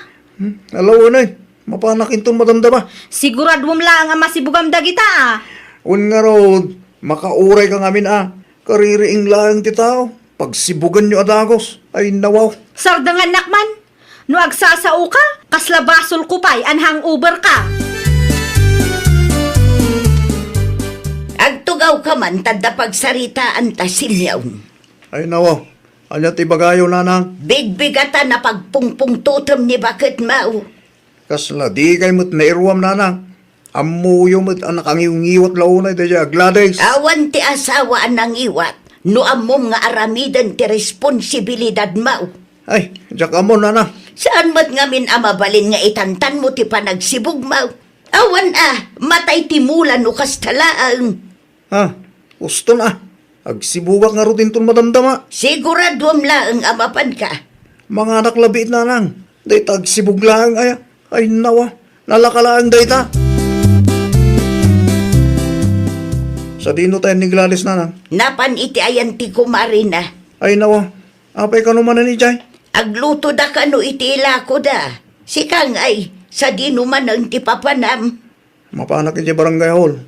Alaw na mapanakin ton madamdama. Sigurad mo lang ang masibugam dagita ah. Un nga raw, makauray ka ngamin Kaririing lang ti tao. Pagsibugan nyo adagos, ay nawaw. Sardangan nakman, no agsasao ka, kasla basol ko pa'y anhang Uber ka. Agtugaw ka man, tadda pagsaritaan ta simyaw. Ay nawaw, anya ti bagayo nanang. Bigbigata na pagpungpung tutom ni bakit mau. Kasla di kay mo't nairuam nanang. Amuyo mo't anak ang iwat launay da siya, Gladys. Awan ti asawa anang iwat, no amom nga aramidan ti responsibilidad mau. Ay, jak amo nanang. Saan mat ngamin amabalin nga itantan mo ti panagsibog mau? Awan matay ti mula no kastalaang. Ha, gusto na. Agsibugak nga rutin ton madamdama. Siguraduam laang amapan ka. Mga anak labiit nanang. Dayta agsibug lang ay. Ay nawa, nalakalaang dayta. Sa dino tayo ni Gladys nanang. Napan iti ayan ti kumari na. Ay nawa, apay ka naman ni Jay. Agluto da ka no iti ilako da. Sikang ay, sa di numan ang ti papanam. Mapanak ni barangay hall.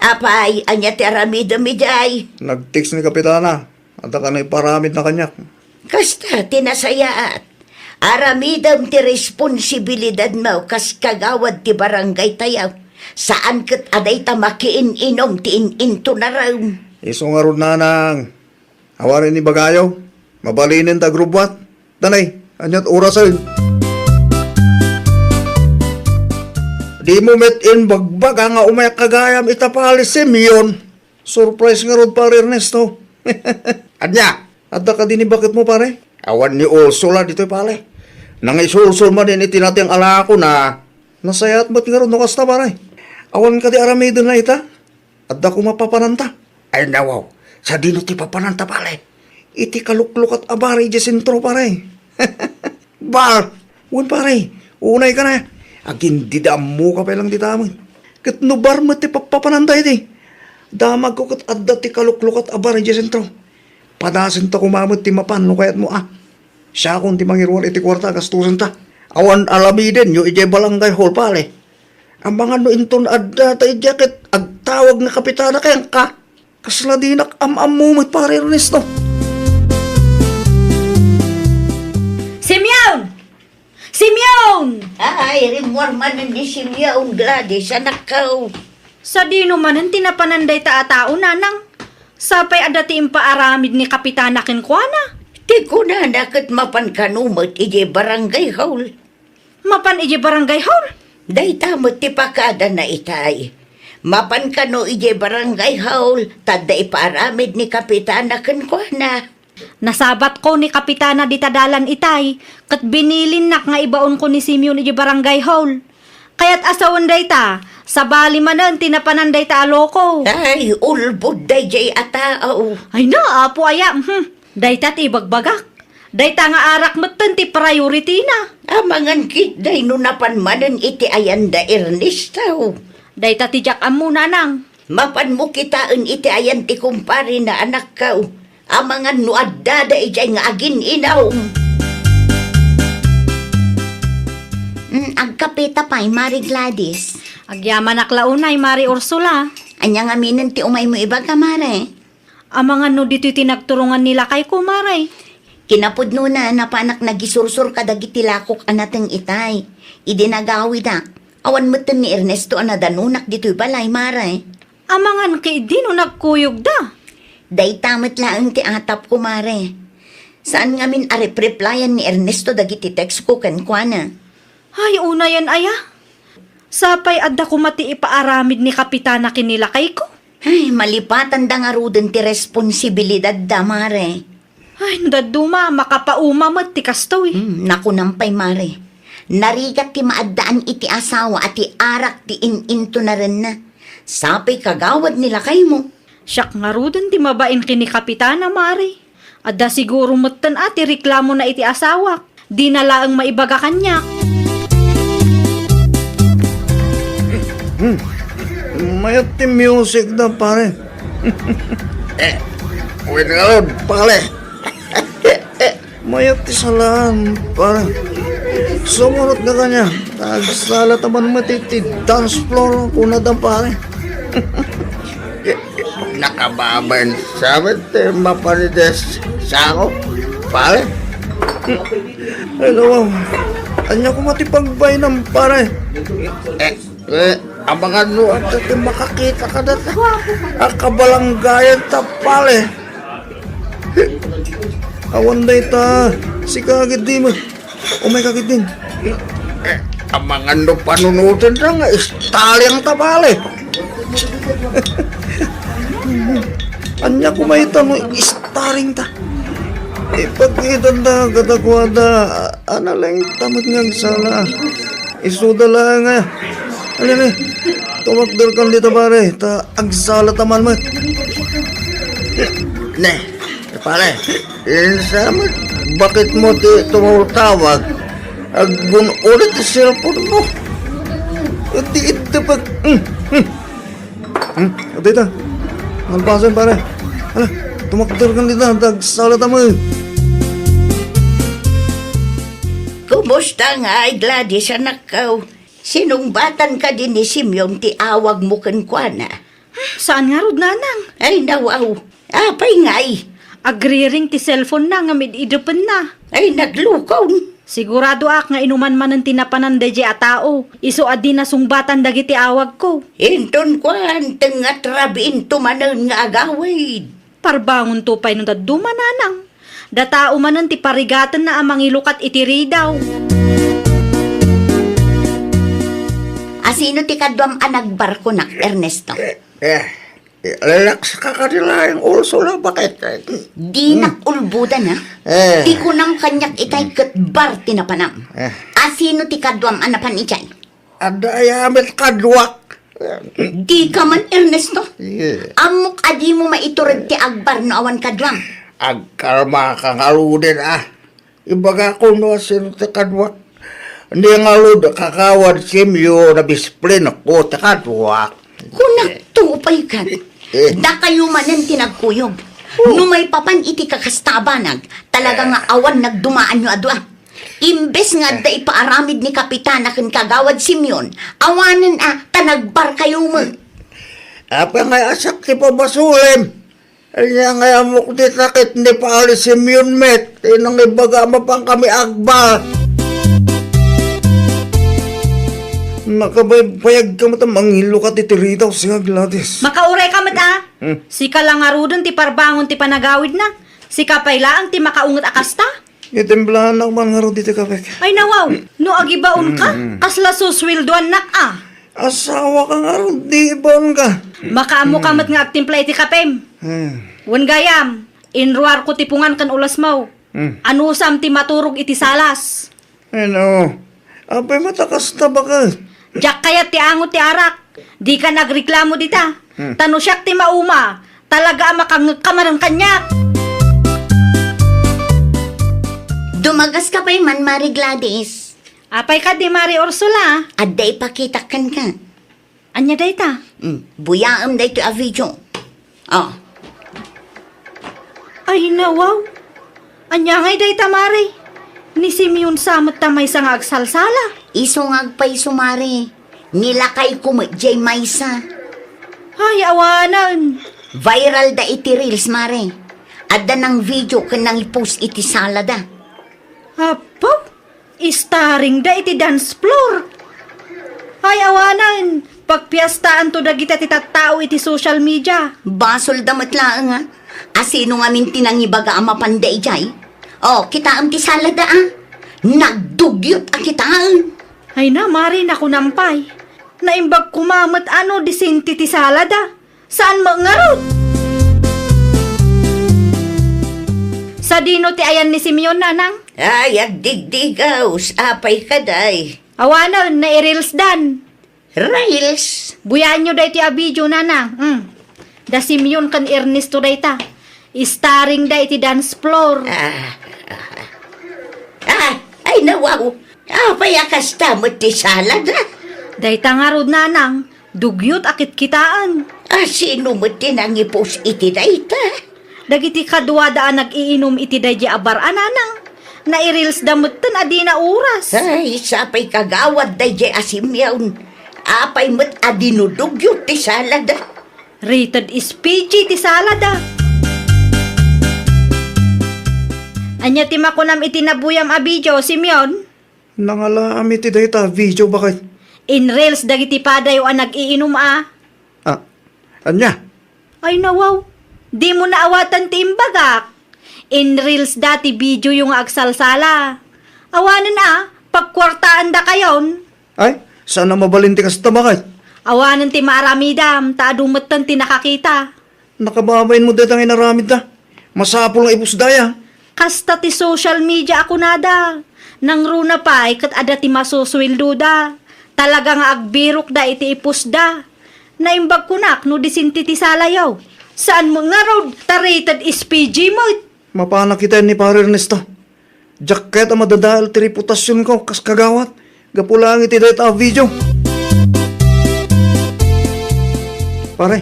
Apay, anya ti aramida mi jay. Nag-text ni Kapitana. At ka na iparamid na kanyak. Kasta tinasayaat. Aramidam ti responsibilidad mo kas kagawad ti barangay tayaw. Saan kat aday ta makiin-inom ti in-into na raw. Iso nga ron nanang. Awarin ni Bagayo. Mabalinin ta grubwat. Tanay, anyat orasan. Di mo met in bagbaga nga umayak kagayam itapali si Mion. Surprise nga ron pare Ernesto. Anya, adda ka din ni bakit mo pare? Awan ni Ursula dito pare. Nang isulsul man din itinati ang alako na nasayat ba't nga ron nukas na pare? Awan ka di aramidon na ita. Adda ko mapapananta. Ay nawaw, sa dino ti papananta pare. Iti kalukluk at abari di sentro pare. Bar, un pare, unay ka na. Agin di damo ka pa lang di damay. Kat no bar mo ti papananta iti. Damag ko kat adda ti kalukluk at abari di sentro. Padasin ta kumamot ti mapan no kayat mo Siya kung ti mangirwal iti kwarta gastusan ta. Awan alamiden yo ije balangay hall pare. Ang mga no inton adda ta ijakit agtawag na kapitana kayang ka. Kasla di nak amumot pare Ernesto. Simeon! Simeon! Ay, rimwarman na ni Simyaong Gladys, anak ka. Sa dino man ang tinapananday ta atao nanang. Sapay adati impaaramid ni Kapitana Kinkwana. Di ko na nakat mapan kanumot ije barangay hall. Mapan ije barangay hall. Day tamot ti pakada na itay. Mapan kano ije barangay hall, tadda ipaaramid ni Kapitana Kinkwana. Nasabat ko ni Kapitana di tadalan itay, kat binilin nak nga ibaon ko ni Simeon ije barangay hall. Kaya't asawan day ta, sa bali manan tinapananday ta aloko. Ay, ulbod day jay atao. Ay na, apo aya, day ta ti bagbagak. Day ta nga arak matan ti priority na. Amangan kit day no napanmanan iti ayanda Ernesto. Day ta ti jak amu nanang. Mapan mo kitaan iti ayan ti kumpari na anak ka. Amangan no adda ijay nga agin inaw. Agkapita pa'y, Mari Gladys. Agyaman aklaunay, Mari Ursula. Anya nga minan ti umay mo iba ka, Mare. Amangan no dito'y tinagturungan nila kay kumaray. Kinapudno na napanak nagisursur ka dagiti lakok anateng itay. Idinagawid ak. Awan mo ni Ernesto anadanunak dito'y balay, Mare. Amangan kay di no nagkuyog da. Day tamat lang ti atap ko, Mare. Saan nga min replyan ni Ernesto dagiti text ko kankwana? Ay, una yan aya. Sapay adda ko mati ipaaramid ni Kapitana kinilakay ko. Ay, malipatan da nga ruden ti responsibilidad da, Mare. Ay, naduma, makapauma mat ti kasto eh. Naku nampay, Mare. Narigat ti maaddaan iti asawa at ti arak ti in-into na rin na. Sapay kagawad nila kay mo. Siyak nga rudin ti mabain kini Kapitana, Mari. Adda siguro matan ati reklamo na iti asawa. Di na laang maibaga kanya. Mayat ti music na pare. Wait nga ron, pare. Mayat ti salaan, pare. Sumunod na kanya. Nagsala taman matiti dance floor kuna da pare. nakababan sabat mapanides sa ako. Pare? Hello, anya ko matipagbay ng pare. Abangan mo at makakita ka na Akabalanggayan ta pare. Awan day ta, si kagid di mo. O may kagid din. Abangan mo panunutin na nga, istalyang tabali. Anya ko may tanong, istaring ta. Ipagkitan na katakwada, lang tamad nga sala. Isuda lang nga. Alin eh, tumakdal kan dito pare, ta agsala taman mo. Ne, pare, sama, bakit mo tumutawag? Agun ulit sa cellphone mo. Di ito pag... Ito ito. Alpasan pare. Hala, tumakdal kan dito, agsala taman. Kumusta nga ay Gladys anak ka? Sinungbatan ka din ni Simeon ti awag mo kan kwa na. Saan nga rod nanang? Ay nawaw, apay ngay. Agriring ti cellphone na nga mid-idupan na. Ay naglukaw. Sigurado ak nga inuman man ng tinapanan deje a tao. Iso adi na sungbatan dagiti awag ko. Inton kwan, tengat rabin tumanan nga agawid. Parbangon to pa'y nung daduma nanang. Datao manan ti parigatan na amang ilukat itiri daw. Asino ti kadwam anagbarko nak, Ernesto? Relax ka kanila yung ulso na, bakit? Di nakulbuda na. Ti kunam kanyak itay katbar tinapanam. Asino ti kadwam anapan itay? Adayamit kadwak. Di ka man, Ernesto. Amok adi mo maiturad ti agbar no awan kadwam. Agkarma kang aludin Ibaga ko no sino ti kadwak. Hindi nga alud kakawad simyo na bisplin ako ti kadwak. Kunak tupay ka. Da kayo manan tinagkuyog. No may papan iti kakastabanag, talaga nga awan nagdumaan nyo adwa. Imbes nga da ipaaramid ni Kapitana kan kagawad Simeon, awanan tanagbar kayo mo. Apa nga asak ti pabasulim. Kaya nga amok di takit ni paali Simeon met. Tinang ibaga mapang kami agbar. Nakabayag ka mata manghilo ka titiritaw siya Gladys. Makauray ka mat Sika lang nga rodon ti parbangon ti panagawid na. Sika paylaang ti makaungot akasta. Itimplahan lang man nga ro dito kapek. Ay nawaw, no agibaon ka, kasla suswilduan nak Asawa ka nga ro, di ibon ka. Makaamo ka mat nga agtimpla iti kapem. Wan gayam, inruar ko tipungan kan ulas mau. Anusam ti maturog iti salas. Ano? Apay matakas na ba ka? Jak kaya ti angot ti arak. Di ka nagreklamo dita. Tanusyak ti mauma. Talaga makangkaman ng kanyak. Dumagas ka pa'y man, Mari Gladys. Apay ka di Mari Ursula. Aday pakitakan ka. Anya dayta? Buyaam day to a video. Oh, Ay nawaw. Anya ngay dayta Mari. Ni Simeon samot tamay sa nga agsalsala. isungag pa'y sumari. Nilakay ko mo, Jay Maysa. Ay awanan. Viral da iti reels, Mari. Adda ng video ka nang ipost iti sala da. Apo, istaring da iti dance floor. Ay awanan. Pagpiyastaan to dagita ti tattao iti social media. Basol damat lang nga. Asino nga min tinangibaga ang mapanday jay. Oh, kita am ti sala da Nagdugyot ang kitaan. Ay na, Mari, naku nampay. Naimbag kumamat disinti ti salada. Saan mo ngarot? Sa dino ti ayan ni Simeon, nanang? Ay, agdigdigaw, apay ka day. Awanan, na-reels dan. Rails. Buyan nyo day ti abidyo, nanang. Da Simeon kan Ernesto day ta. Starring day ti dance floor. Ay nawaw. Apay akasta mo ti salad Day ta nga rod, nanang. Dugyot akit kitaan. Sino mo tinangipos iti dayta? Dagiti kadwa daan nag-iinom iti day di abar, nanang. Na-reels damot tan adi na oras. Ay, sapay kagawad day asimyawn. Apay mo't adinudugyot ti salad Rated is PG ti salada. Anya ti makunam itinabuyam a video, Simeon? Nangalami ti dayta video bakit? In reels dagiti padayo ang nag-iinom a. Ah, anya? Ay nawaw, di mo naawatan ti imbagak. In reels dati video yung agsalsala. Awanan pagkwartaan da kayon. Ay, sana mabalinti kasta bakit? Awanan ti maaramidam, taadumatan ti nakakita. Nakababayin mo datang inaramid na. Masapol nga ipusdaya. Kasta ti social media ako nada. Nang runa pa, kat ada ti masuswildo da. Talaga nga agbirok da iti ipusda. Naimbag kunak no disinti ti salayaw. Saan mo nga road rated is PG mo? Mapana kita ni Pare Ernesto. Jacket ang madadahal ti reputasyon ko kas kagawat. Gapulang iti dayta video. Pare,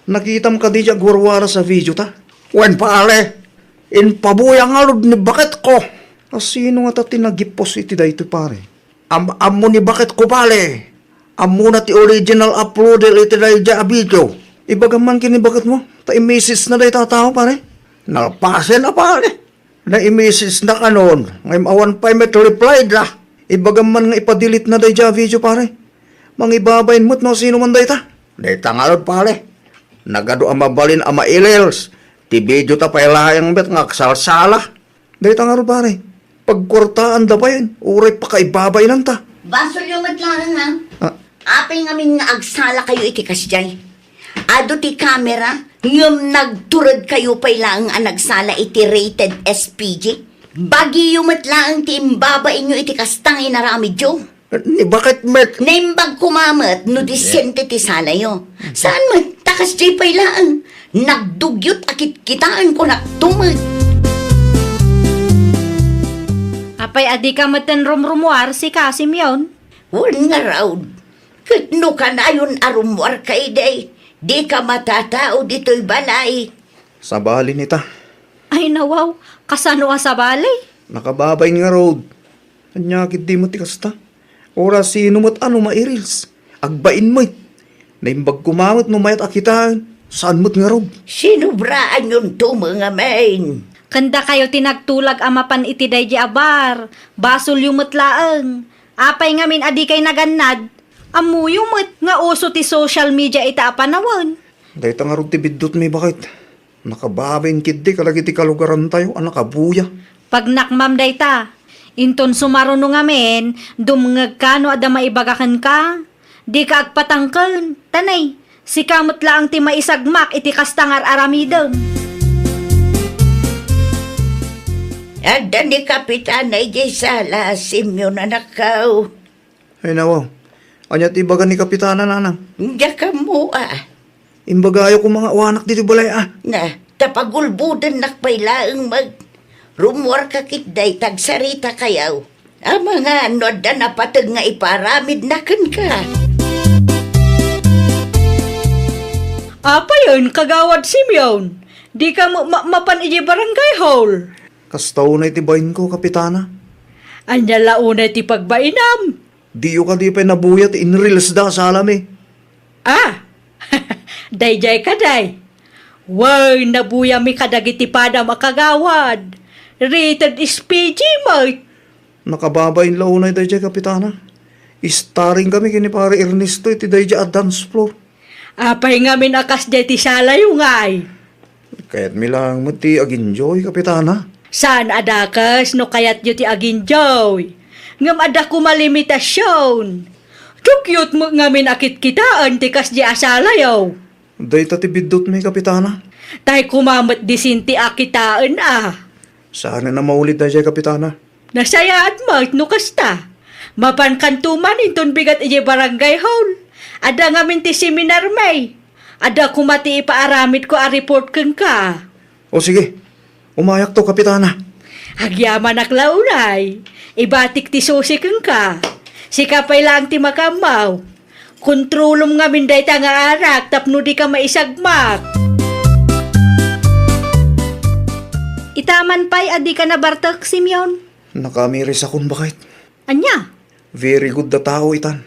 nakita mo ka di dyan gwarwara sa video ta? Wen pare, inpabuyang alod ni bakit ko. Sino nga ta tinagipos iti dayto pare? Amo ni bakit ko pare? Amo na ti original uploaded iti dayta video. Ibagaman kini bakit mo? Ta i-message na dayta tao pare? Nalpasin na pare. Na i-message na kanon. Ngayon awan pa met reply da. Ibagaman nga ipadelete na dayta video pare. Mangibabayin mo't no sino man dayta. Dayta nga ron pare. Nagado ang mabalin ang mailils. Ti video ta pailayang bet nga kasalsala. Dayta nga ron pare. Pagkortaan da pa yun. Uray pa kaibabay lang ta. Basol yung matlaran ha. Ah, Apay ngamin nga agsala kayo iti kasjay. Ado ti camera, yung nagturod kayo pa'y lang ang nagsala iti rated SPG. Bagi yung matlaang ti imbabain nyo iti kastang inaramid yo. ni bakit met? Naimbag kumamat no disente ti salayo. Saan man, takas jay pa'y lang. Nagdugyot akit kitaan ko nagtumag. Apay adi ka matan rumrumuar si Kasim yon. Wan nga raw. Katno ka na yun arumwar kay day. Di ka matatao dito'y balay. Sa bali nita. Ay nawaw, kasano sa balay? Nakababay nga road. Anyakit di mo tikasta. Ora sino mo't ano mairils. Agbain mo't. Naimbag kumamot mo mayat akitaan. Saan mo't nga road? Sinubraan yun to mga main. Kanda kayo tinagtulag amapan iti daydi abar. Basol yung mutlaang. Apay ngamin adi kay nagannad. Amu yung nga uso ti social media ita apanawan. Dahita nga road ti bidot may bakit. Nakababayin kid di kalagi ti kalugaran tayo. Anakabuya. Pag nakmam dayta, inton sumaruno ngamin, dumngag ka no ada maibagakan ka. Di ka agpatangkan. Tanay, si kamot lang ti maisagmak iti kastangar aramidon. Ada ni Kapitan ay jay sala, simyo na nakaw. Ay nawaw. Anyat ibaga ni Kapitana nanang. Diya ka mo Imbagayo ko mga wanak dito balay Na, tapagulbudan nakpailaang mag. Rumor ka kitday tagsarita kayaw. Ang mga noda na patag nga iparamid na kan ka. Apa yun, kagawad Simeon? Di ka mapan iji barangay hall. Kastaw na itibayin ko, Kapitana. Anya launa ti pagbainam. Diyo ka di pa nabuyat in reels da sa alam eh. Dayjay ka day. Wow, nabuya mi kadagiti pada makagawad. Rated is PG, mate. Nakababayin launay dayjay, Kapitana. Starring kami kini Pare Ernesto iti dayjay at dance floor. Apay ngamin akas day ti salayo ngay. Kaya't milang mati aginjoy, Kapitana. Saan adakas no kayat yu ti aginjoy? Ngam ada kumalimitasyon. Tukyot mo ngamin akit kitaan ti kas di asalayaw. Dayta ti bidot may, Kapitana. Tay kumamat disinti akitaan Saan na maulit dayjay, Kapitana? Nasayaat mat no kasta. Mapankantuman inton bigat ije barangay hall. Ada ngamin ti seminar may. Ada kumati ipaaramid ko a report keng ka. O sige, umayak to, Kapitana. Agyaman aklaunay. Ibatik ti susi keng ka. Sikapay lang ti makamaw. Kontrolom ngamin day ta nga arak tapno di ka maisagmak. Itaman pa'y adi ka na bartak, Simeon. Nakamiris akong bakit. Anya? Very good da tao itan.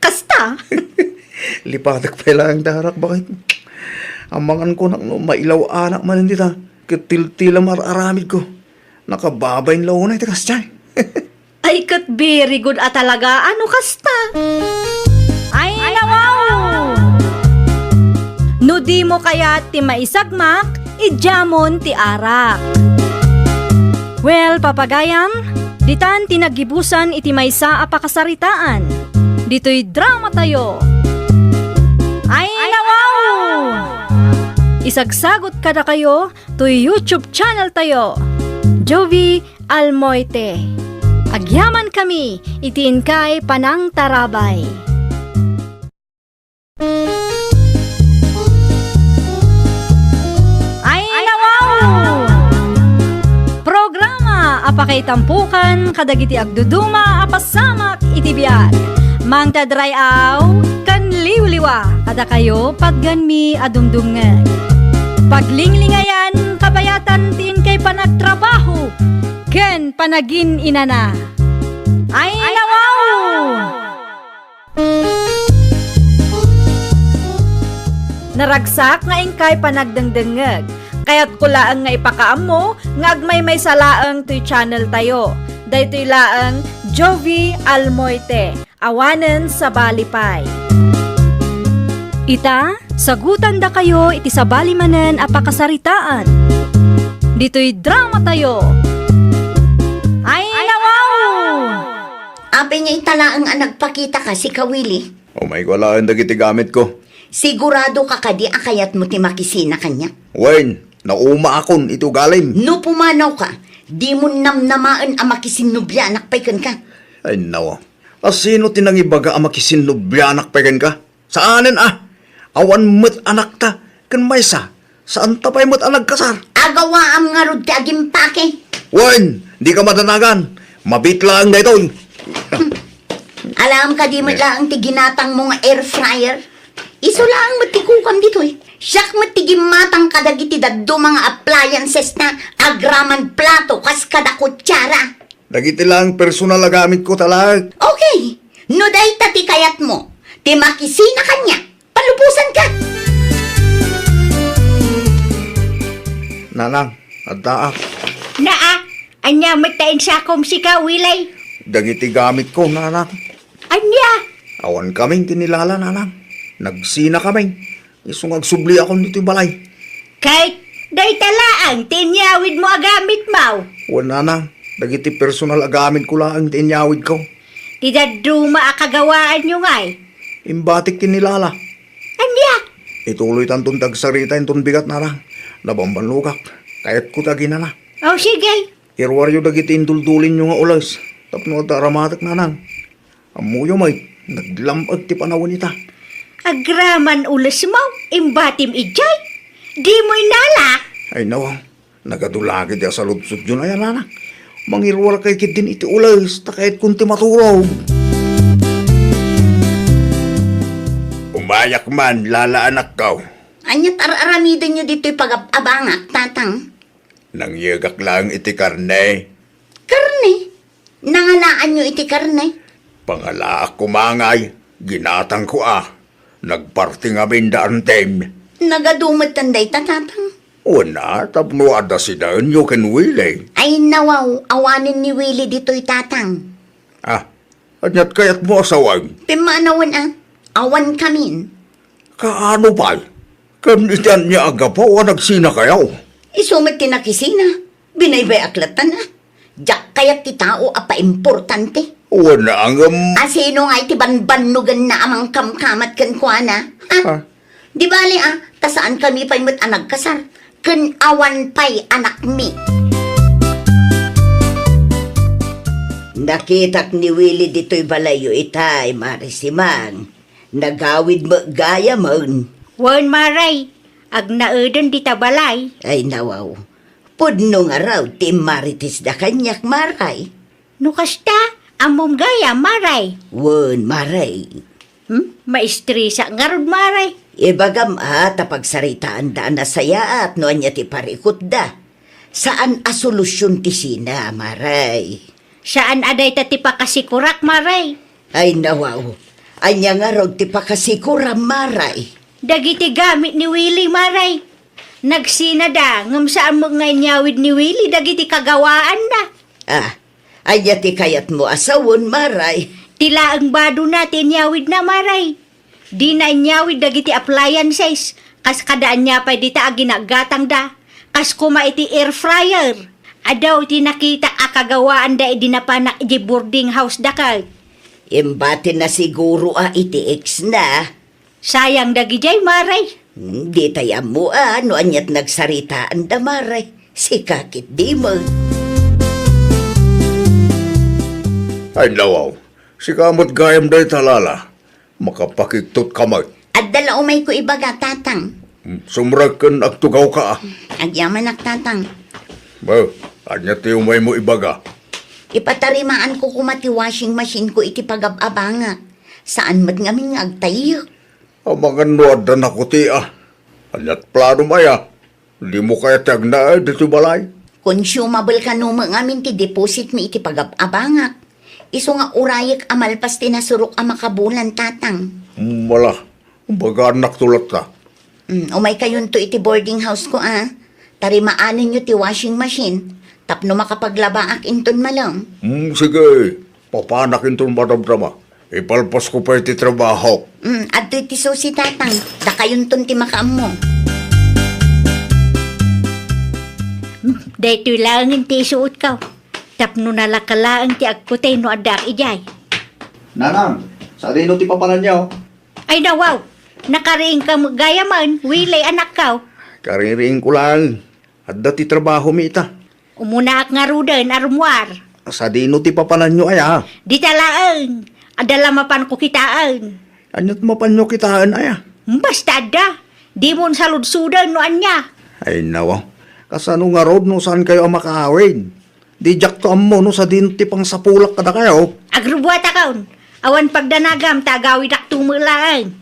Kasta? Lipatak pa lang darak, bakit? Amangan ko nak no, mailaw anak man hindi ta. Kitil-tila mararamid ko. Nakababayin law na ito kasi. Ay, kat very good at talaga. Ano kasta? Ay, nawaw! No di mo kaya ti maisagmak, idjamon ti arak. Well, papagayam, ditan tinagibusan iti maysa a pakasaritaan. Dito'y drama tayo. Ay, nawaw! Isagsagot kada kayo to YouTube channel tayo. Jovi Almoite. Agyaman kami, itiin kay Panang Tarabay. Ay, nawaw! Programa, apakay tampukan, kadagiti agduduma, apasamak, itibiyag. Mang tadray aw, kan liwliwa, kada kayo, pagganmi adumdumngag. Paglinglingayan, kabayatan tiin kay panagtrabaho, ken panagin inana. Ay, nawaw! Naragsak nga ingkay panagdengdengeg. Kaya't kulaang nga ipakaam mo, nga agmay may salaang to'y channel tayo. Daytoy laang Jovi Almoite, awanen sa balipay. Ita, sagutan da kayo iti sa balimanen a pakasaritaan. Dito'y drama tayo. Ay, nawaw! Abe niya italaang ang nagpakita ka si Kawili. Oh my God, wala ang dagiti gamit ko. Sigurado ka kadi akayat mo ti makisina kanya. Wayne, nauma akon ito galim. No pumanaw ka, di mo namnamaan ang makisinubyanak paikan ka. Ay nawa. Asino tinangibaga ang makisinubyanak pegan ka? Saanen Awan met anak ta, kan maysa. Saan tapay met anak kasar? Agawa am nga rod ti agimpake. Wayne, di ka madanagan. Mabitla ang daytoy. Alam ka di mo lang ti ginatang mong air fryer? Iso lang matikukam dito eh. Siyak matigimatang kadagiti daddo mga appliances na agraman plato kas kada kutsara. Dagiti lang personal na gamit ko talag. Okay, no day tati kayat mo. Ti makisina kanya. Palupusan ka. Nanang, addaak. Naa, anya matain sa akom si Kawilay. Dagiti gamit ko, nanang. Anya, Awan kaming tinilala, nanang. Nagsina kaming. Isong agsubli ako nito balay. kahit day talaang tinyawid mo agamit mo. Wan, nanang. Dagiti personal agamit ko lang ang tinyawid ko. Tidaduma akagawaan nyo ngay. Imbatik tinilala. Anya, Ituloy tantong tagsarita yung bigat, nanang. Nabambanlukak. Kahit ko tagina na. o sige. Irwaryo dagiti indultulin nyo nga ulas. Tapno at aramatak, nanang. Amuyo may. Naglamag ti panawin ita. Agraman ulas mo, imbatim ijay. Di mo'y nalak. Ay nawa, nagadulagi di sa lutsud yun ay anak. Mangirwar kay kit din iti ulas, takait kunti maturaw. Umayak man, lala anak kaw. Anya tararamidan nyo dito'y pag-abangak, tatang. Nangyagak lang iti karne. Karne. Nangalaan nyo iti karne. Pangalaak kumangay, ginatang ko Nagparting amin daan tem. Nagadumat tanday, tatang. Una, tapno ada si daan nyo kenwile. Ay nawaw, awanin ni Willie dito'y tatang. Anyat kayat mo asawan. Pimanawan awan kamin. Kaano pa? Kanitan niya agapaw nagsina kayaw. Isumat tinakisina. Binaybay aklatan Diyak kayat ti tao apa-importante. Una ang Asino nga iti banbanugan na amang kamkamat kan kuana. Ah. Di bali tasaan kami pa'y mo't anag kasar. Kan awan pa'y anak mi. Nakitak ni Willie dito'y balayo itay, Marisimang. Nagawid mo gaya mon. Wan maray, ag naudon di tabalay. Ay nawaw. Pudno nga raw ti maritis da kanyak maray. Nukasta, amom gaya maray. Won maray. Maistrisa nga rod maray. Ibagam tapagsaritaan da na saya at noan niya ti parikot da. Saan solusyon ti sina, maray? Saan aday tati pa kasikurak maray? Ay nawaw. Anya nga raw ti pakasikura, Maray. Dagiti gamit ni Willie, Maray. Nagsinada, ngam saan mo nga inyawid ni Willie, dagiti kagawaan na. Anya ti kayat mo asawon, Maray. Tila ang bado natin inyawid na, Maray. Di na inyawid dagiti appliances. Kas kadaan niya pa dita ginagatang da. Kas kuma iti air fryer. Adaw ti nakita akagawaan da idinapanak iti boarding house da kay. Imbati na siguro iti ex na. Sayang dagi jay, Maray. Di tayam mo no anyat nagsaritaan da, Maray. Si kakit di mo. Ay nawaw, si kamot gayam day talala. Makapakiktot kamay. At dala umay ko ibaga, tatang. Sumraken agtugaw ka. Agyaman tatang. Anya ti umay mo ibaga. Ipatarimaan ko kumati washing machine ko iti pagababanga. Saan mat ngamin nga agtayo? Ang mga nuad na ako ti Anyat plano maya. Di mo kaya tiyag na dito balay. Consumable ka numa ngamin ti deposit mi iti pagababanga. Iso nga urayak amalpas tinasurok ang makabulan, tatang. Wala. Baga anak tulat na. Umay kayon to iti boarding house ko, Tarimaanin nyo ti washing machine. Tapno makapaglabaak inton malang. Sige. Papanakin itong madamdama. Ipalpas ko pa iti trabaho. Adto iti susi, tatang. Da kayon ton ti makaam mo. Dahito langin ti suot ka. Tapno nalakalaang ti agkutay no adak ijay. Nanang, sa dino ti papanan niyo? Ay nawaw, nakariing ka gayaman, Willie anak ka. Kariring ko lang. At dati trabaho mi ita. Umuna ak nga rudan, arumwar. Sa dino ti papanan nyo Di talaan, adala mapan ko kitaan. Anyat mapanyo kitaan Basta da, di mo saludsudan no anya. Ay nawa. Kasano nga road no saan kayo ang makahawin? Di jak to ammo no sa dino ti pang sapulak kada kayo. Agrubuata kaon, awan pagdanagam tagawid ak tumulaan.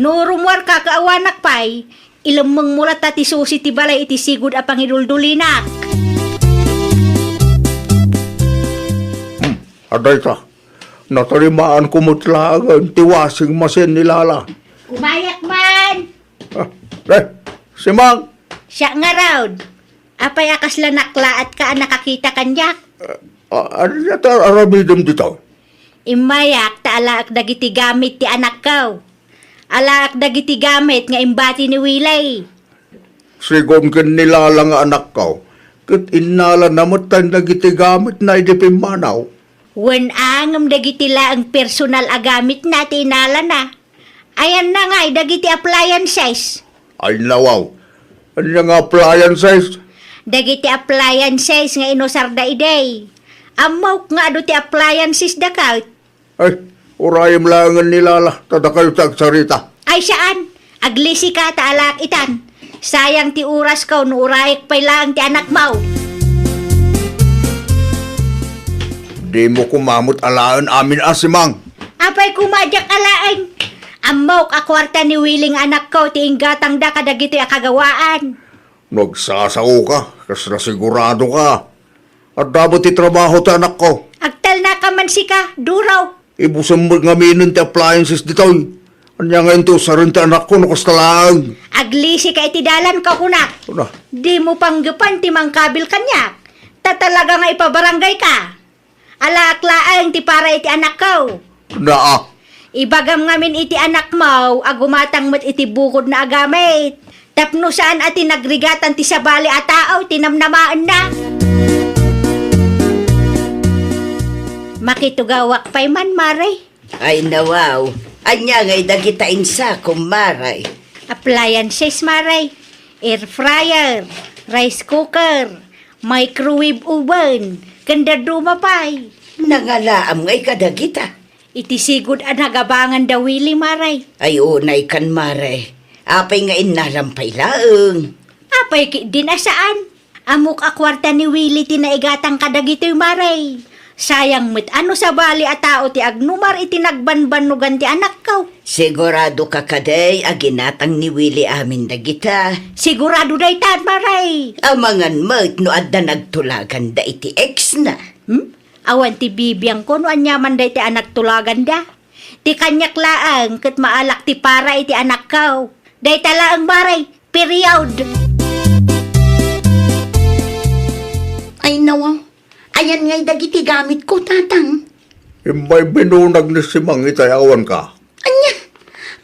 No rumwar ka kaawanak pay, ilamang mulat ti susi ti balay iti sigud apang iduldulinak. Aday ka. Natarimaan ko mutlagan ti washing machine nilala. Umayak man! Si Mang. Siya nga raw. Apay akas la naklaat ka nakakita kanyak. Ano niya ta aramidam dito? Imayak ta alaak dagiti gamit ti anak kaw. Alaak dagiti gamit nga imbati ni Wilay. Sigon ken nilala nga anak ko. Kat inala namot tayo nagiti gamit na idipimanaw. Wen angam dagiti la ang personal agamit na tinala na. Ayan na nga dagiti appliances. Ay nawaw. Ano nga appliances? Dagiti appliances nga inosar da iday. Amaw nga ado ti appliances da ka. Ay, urayam langan nilala. Tada kayo tagsarita. Ay saan? Aglisi ka ta alak itan. Sayang ti oras ka no urayek pay lang ti anak mau. Di mo kumamot alaan amin asimang. Apay kumadyak alaan. Amaw ka kwarta ni Willing anak ko ti inggatang da kadagiti akagawaan. Nagsasaw ka, kas nasigurado ka. At dapat itrabaho ta anak ko. Agtal na ka man si ka, duraw. Ibusan mo ngaminan ti appliances dito. Anya ngayon to, sa rin ti anak ko, nakas talang. Aglisi ka itidalan ka kunak. Ano? Di mo panggapan ti mangkabil kanyak. Tatalaga nga ipabarangay ka. Alaaklaan ti para iti anak ko. Naa. Ibagam ngamin iti anak mo, agumatang mo't iti bukod na agamit. Tapno saan ati nagrigatan ti sabali at tao, tinamnamaan na. Makitugawak pa'y man, Maray. Ay nawaw, anya ngay dagita insa Maray. Appliances, Maray. Air fryer, rice cooker, microwave oven, kanda dumapay. Nangalaam ngay kadagita. Iti sigud ang nagabangan daw Willie, Maray. Ay unay kan, Maray. Apay nga inalampay laeng. Apay ki din asaan? Amok akwarta ni Willie tinaigatang kadagito'y Maray. Sayang mit ano sa bali at tao ti agnumar itinagbanbanugan ti anak ko. Sigurado ka kaday aginatang ni Willie amin dagita. Sigurado day tan, Maray. Amangan mat no adda nagtulagan da iti ex na. Awan ti bibiyang ko no anyaman day ti anak tulagan da. Ti kanyak laang ket maalak ti para iti anak kaw. Day talaang maray, period. Ay nawaw, ayan nga'y dagiti gamit ko, tatang. May binunag ni Simang itay awan ka. Anya,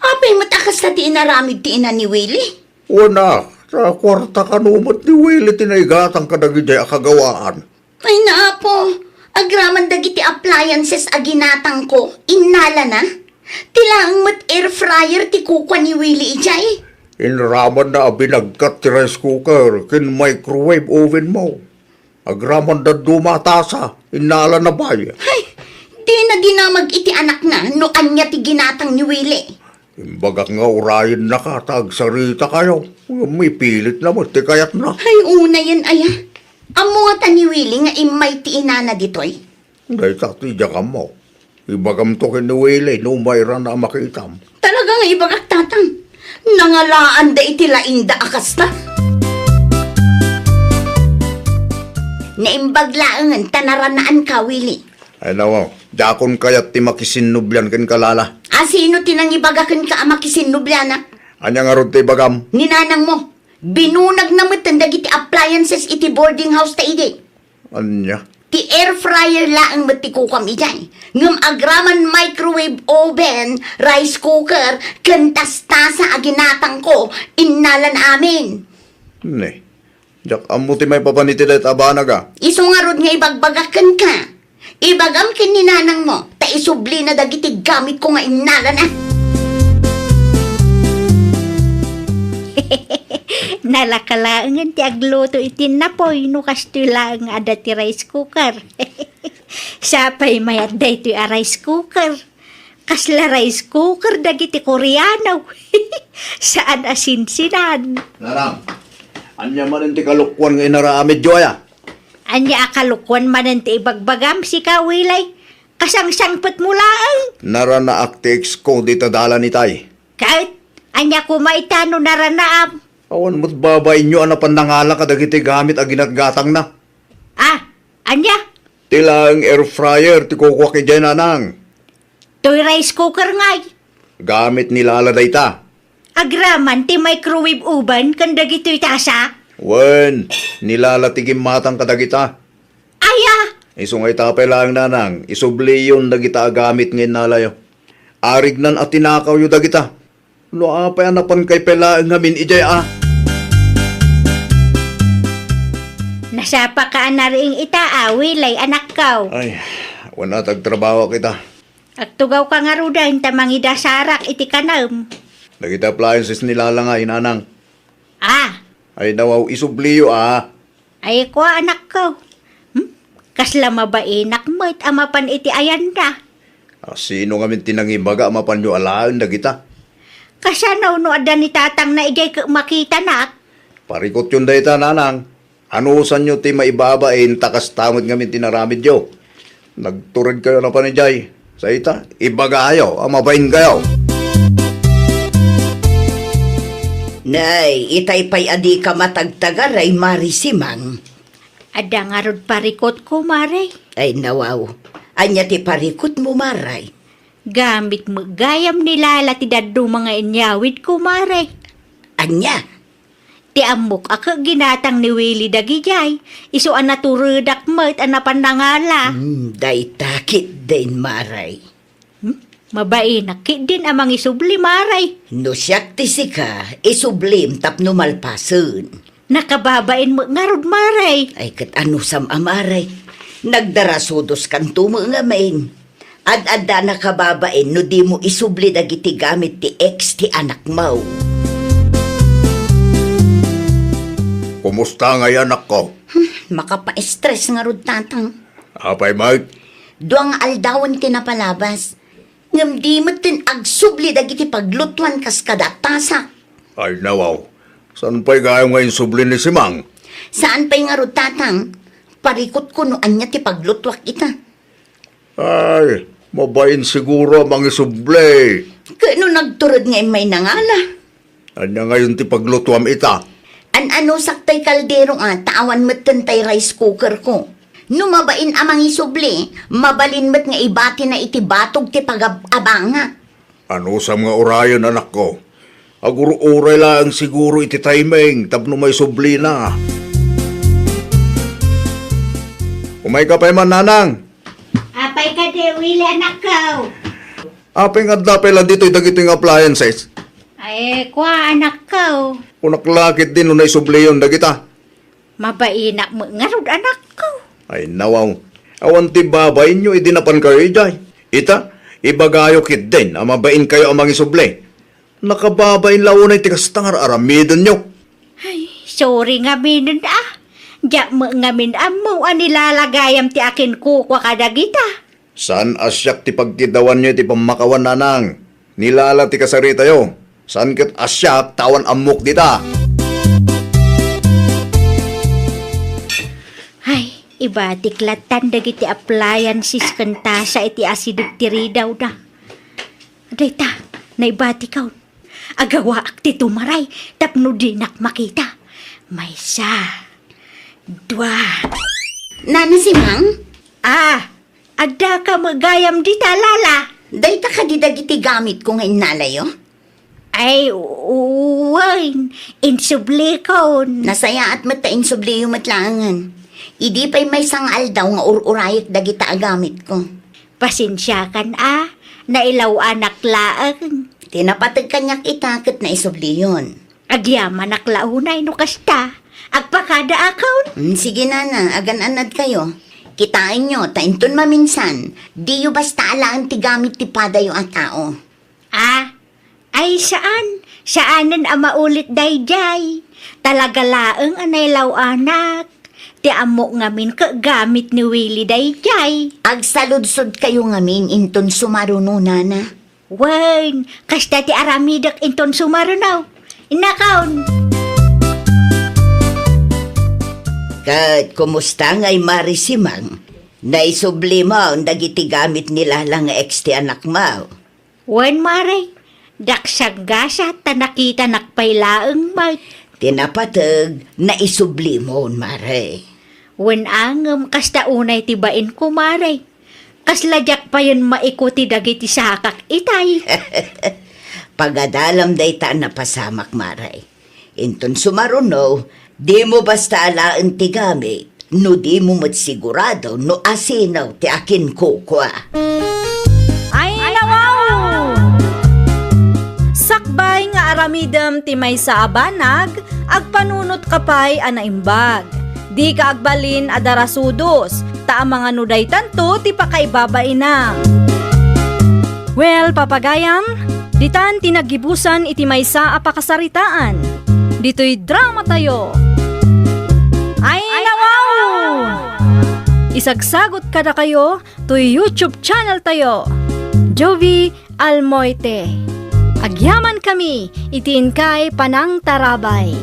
apay matakas na ti inaramid ti ina ni Willie. Una, sa kwarta kanumot ni Willie tinaygatang kadagijay akagawaan. Ay naapo, agraman dagiti appliances aginatang ko, innala na. Tilaang mat air fryer ti kukwa ni Willie ijay. Inraman na binagkat ti rice cooker kin microwave oven mo. Agraman na dumatasa, inala na bay. Ay, di na dinamag iti anak na, no anya ti ginatang ni Willie. Imbagak nga urayin na katag sarita kayo. May pilit na mo, ti kayat na. Ay, una yan aya. Amo nga ta ni Willie nga imay ti inana ditoy. Dahil tati ka mo. Ibagam to kin ni Willie, no mayra na makitam. Talaga nga ibagak tatang. Nangalaan da iti laing da akas na. Naimbaglaangan tanaranaan ka, Willie. Ay nawa, dakon kayat ti makisinubyan kin kalala. Sino tinang ibagakan ka amakisin nublana? Anya nga ron ti bagam. Ninanang mo, binunag na matanda iti appliances iti boarding house ta ide. Anya? Ti air fryer laang matikukam ijay. Ngam agraman microwave oven, rice cooker, kantas-tasa aginatang ko, innalan amin. Ne. Jak amo ti may papanitilet abanaga. Iso nga rod nga ibagbagakan ka. Ibagam kin ninanang mo, ta isubli na dagiti gamit ko nga innalan na. Nalakalaangan ti agluto iti napoy no kastilaang ada ti rice cooker. Sapay mayat day ti a rice cooker. Kasla rice cooker dagiti Koreano. Saan asinsinan? Narang, anya man ti kalukwan nga inaraamid joya. Anya akalukwan manan ti ibagbagam si Kawilay. Kasangsangpet mo laang. Nara na actex ko dito dala ni tay. Kahit anya kumaitano naranaam. Awan mo't babay nyo ana pandangala kadagiti gamit aginatgatang na. Anya? Tilang air fryer ti kukwak ijay nanang. Toy rice cooker ngay. Gamit nilala dayta. Agraman ti microwave oven kan dagitoy tasa. Wen, nilalatigim matang kadagita. Aya! Isungay tapay lang nanang, isubli yun dagita gamit ngayon nalayo. Arignan at tinakaw yu dagita. No apay anapan kay pela ngamin ijay Nasapa ka na rin Wilay anak kaw. Ay, wala tagtrabaho kita. Agtugaw ka nga rudan tamangida sarak iti kanam. Dagita appliances nilala nga inanang. Ay nawaw isubliyo Ay ko anak kaw. Kasla mabainak mo't amapan iti ayanda. Sino ngamin tinangibaga amapan yu alaan dagita? Kasanaw no ada ni tatang na ijay makita nak. Parikot yun dayta nanang. Anusan nyo ti maibabain takas tamad ngamin tinaramid yo. Nagturad kayo na panijay. Sa ita, ibaga ayo, amabain kayo. Nay, itay pa'y adi ka matagtagaray marisimang. Ada nga rod parikot ko maray. Ay nawaw, anya ti parikot mo maray. Gamit mo gayam nilala ti daddo mga inyawid ko maray. Anya? Ti amok ako ginatang ni Willie dagijay. Iso an naturudak mo't anapan nangala. Day takit din maray. Mabainak din amang isubli maray. No siyak ti sika, isublim tapno malpasun. Nakababain mo nga rod maray. Ay kat ano sam amaray. Nagdarasudos kan tumo nga main. Ad-adda nakababain no di mo isubli dagiti gamit ti ex ti anak mo. Kumusta nga anak ko? Makapa-stress nga rod tatang. Apay Mike? Duang aldawan tinapalabas. Ngam di mo tin agsubli dagiti paglutuan kas kadatasa. Ay nawaw. Saan pa'y gayo ngayon subli ni Simang? Saan pa'y nga rod tatang? Parikot ko no anya ti paglutwak ita. Ay, mabain siguro ang mga subli. Kano nagturod nga may nangala? Anya ngayon ti paglutuam ita. Ano saktay kaldero tawan mo tay rice cooker ko. Numabain amang isubli, mabalin mo't nga ibati na iti batog ti pag-abanga. Ano sa mga orayon, anak ko? Aguro-uray lang siguro iti timing, tapno may subli na. Umay ka pa man, nanang. Apay ka di, Willie, anak ko. Apeng adda pala dito itagiting appliances. Ay, kwa, anak ko. Kunaklakit din no na isubli yun, dagita. Mabainak mo nga rod, anak ko. Ay, nawaw. Awan ti babay nyo, idinapan kayo, ijay. Ita, ibagayo kit din, amabain kayo amang isubli. Nakababain launay ti kastangar aramidon nyo. Ay, sorry nga minun Diya mo nga mo anilalagayam ti akin kukwa kadagita. San asyak ti pagtidawan nyo ti pamakawan nanang? Nilala ti kasarita yo. San ket asyak tawan amok dita. Ay, iba tiklatan dagiti appliances kanta sa iti asidog tiri daw da. Dayta, naibati kaw. Agawa ak ti tumaray, tapno dinak makita. May sa, dua. Nana si Mang? Adda ka magayam di talala. Dayta ka di dagiti gamit ko ngayon nalayo? Ay, uwain, insubli ko. Nasaya at matain subliyo matlangan. Idi pa'y may sangal daw nga ururayat dagita agamit ko. Pasensya kan nailaw anak laang. Tinapatag kanyak itakot na isubliyon. Agyaman naklaunay no kasta. Agpakada akaw. Sige nana, agan-anad kayo. Kitain nyo, tainton maminsan. Di yu basta alaan ti gamit ti padayo ang tao. Ay saan? Saanan ang maulit dayjay? Talaga laang anaylaw anak. Ti amo ngamin ka gamit ni Willie dayjay. Agsaludsod kayo ngamin inton sumaruno nana. Wen, kasta ti aramidak inton sumarunaw. Inakaon. Kat, kumusta nga'y marisimang? Naisubli mo ang dagiti gamit nila lang ex ti anak mo. Wen maray, daksag gasa tanakita nakpailaang mag. Tinapatag, naisubli mo, mare. Wen angam kasta unay tibain ko maray. Kasladyak pa yun maikuti dagiti sakak itay. Pagadalam day ta napasamak, maray. Inton sumaruno, di mo basta alaan ti gamit, no di mo matsigurado no asinaw ti akin kukwa. Ay, nawaw! Sakbay nga aramidem ti may sa abanag, agpanunot kapay anaimbag. Di ka agbalin adarasudos, ta mga nuday tanto ti pakaibabainam. Well, papagayam, ditan tinagibusan iti may sa apakasaritaan. Dito'y drama tayo. Ay, nawaw! Isagsagot kada kayo to YouTube channel tayo. Jovi Almoite. Agyaman kami, itiin kay Panang Tarabay.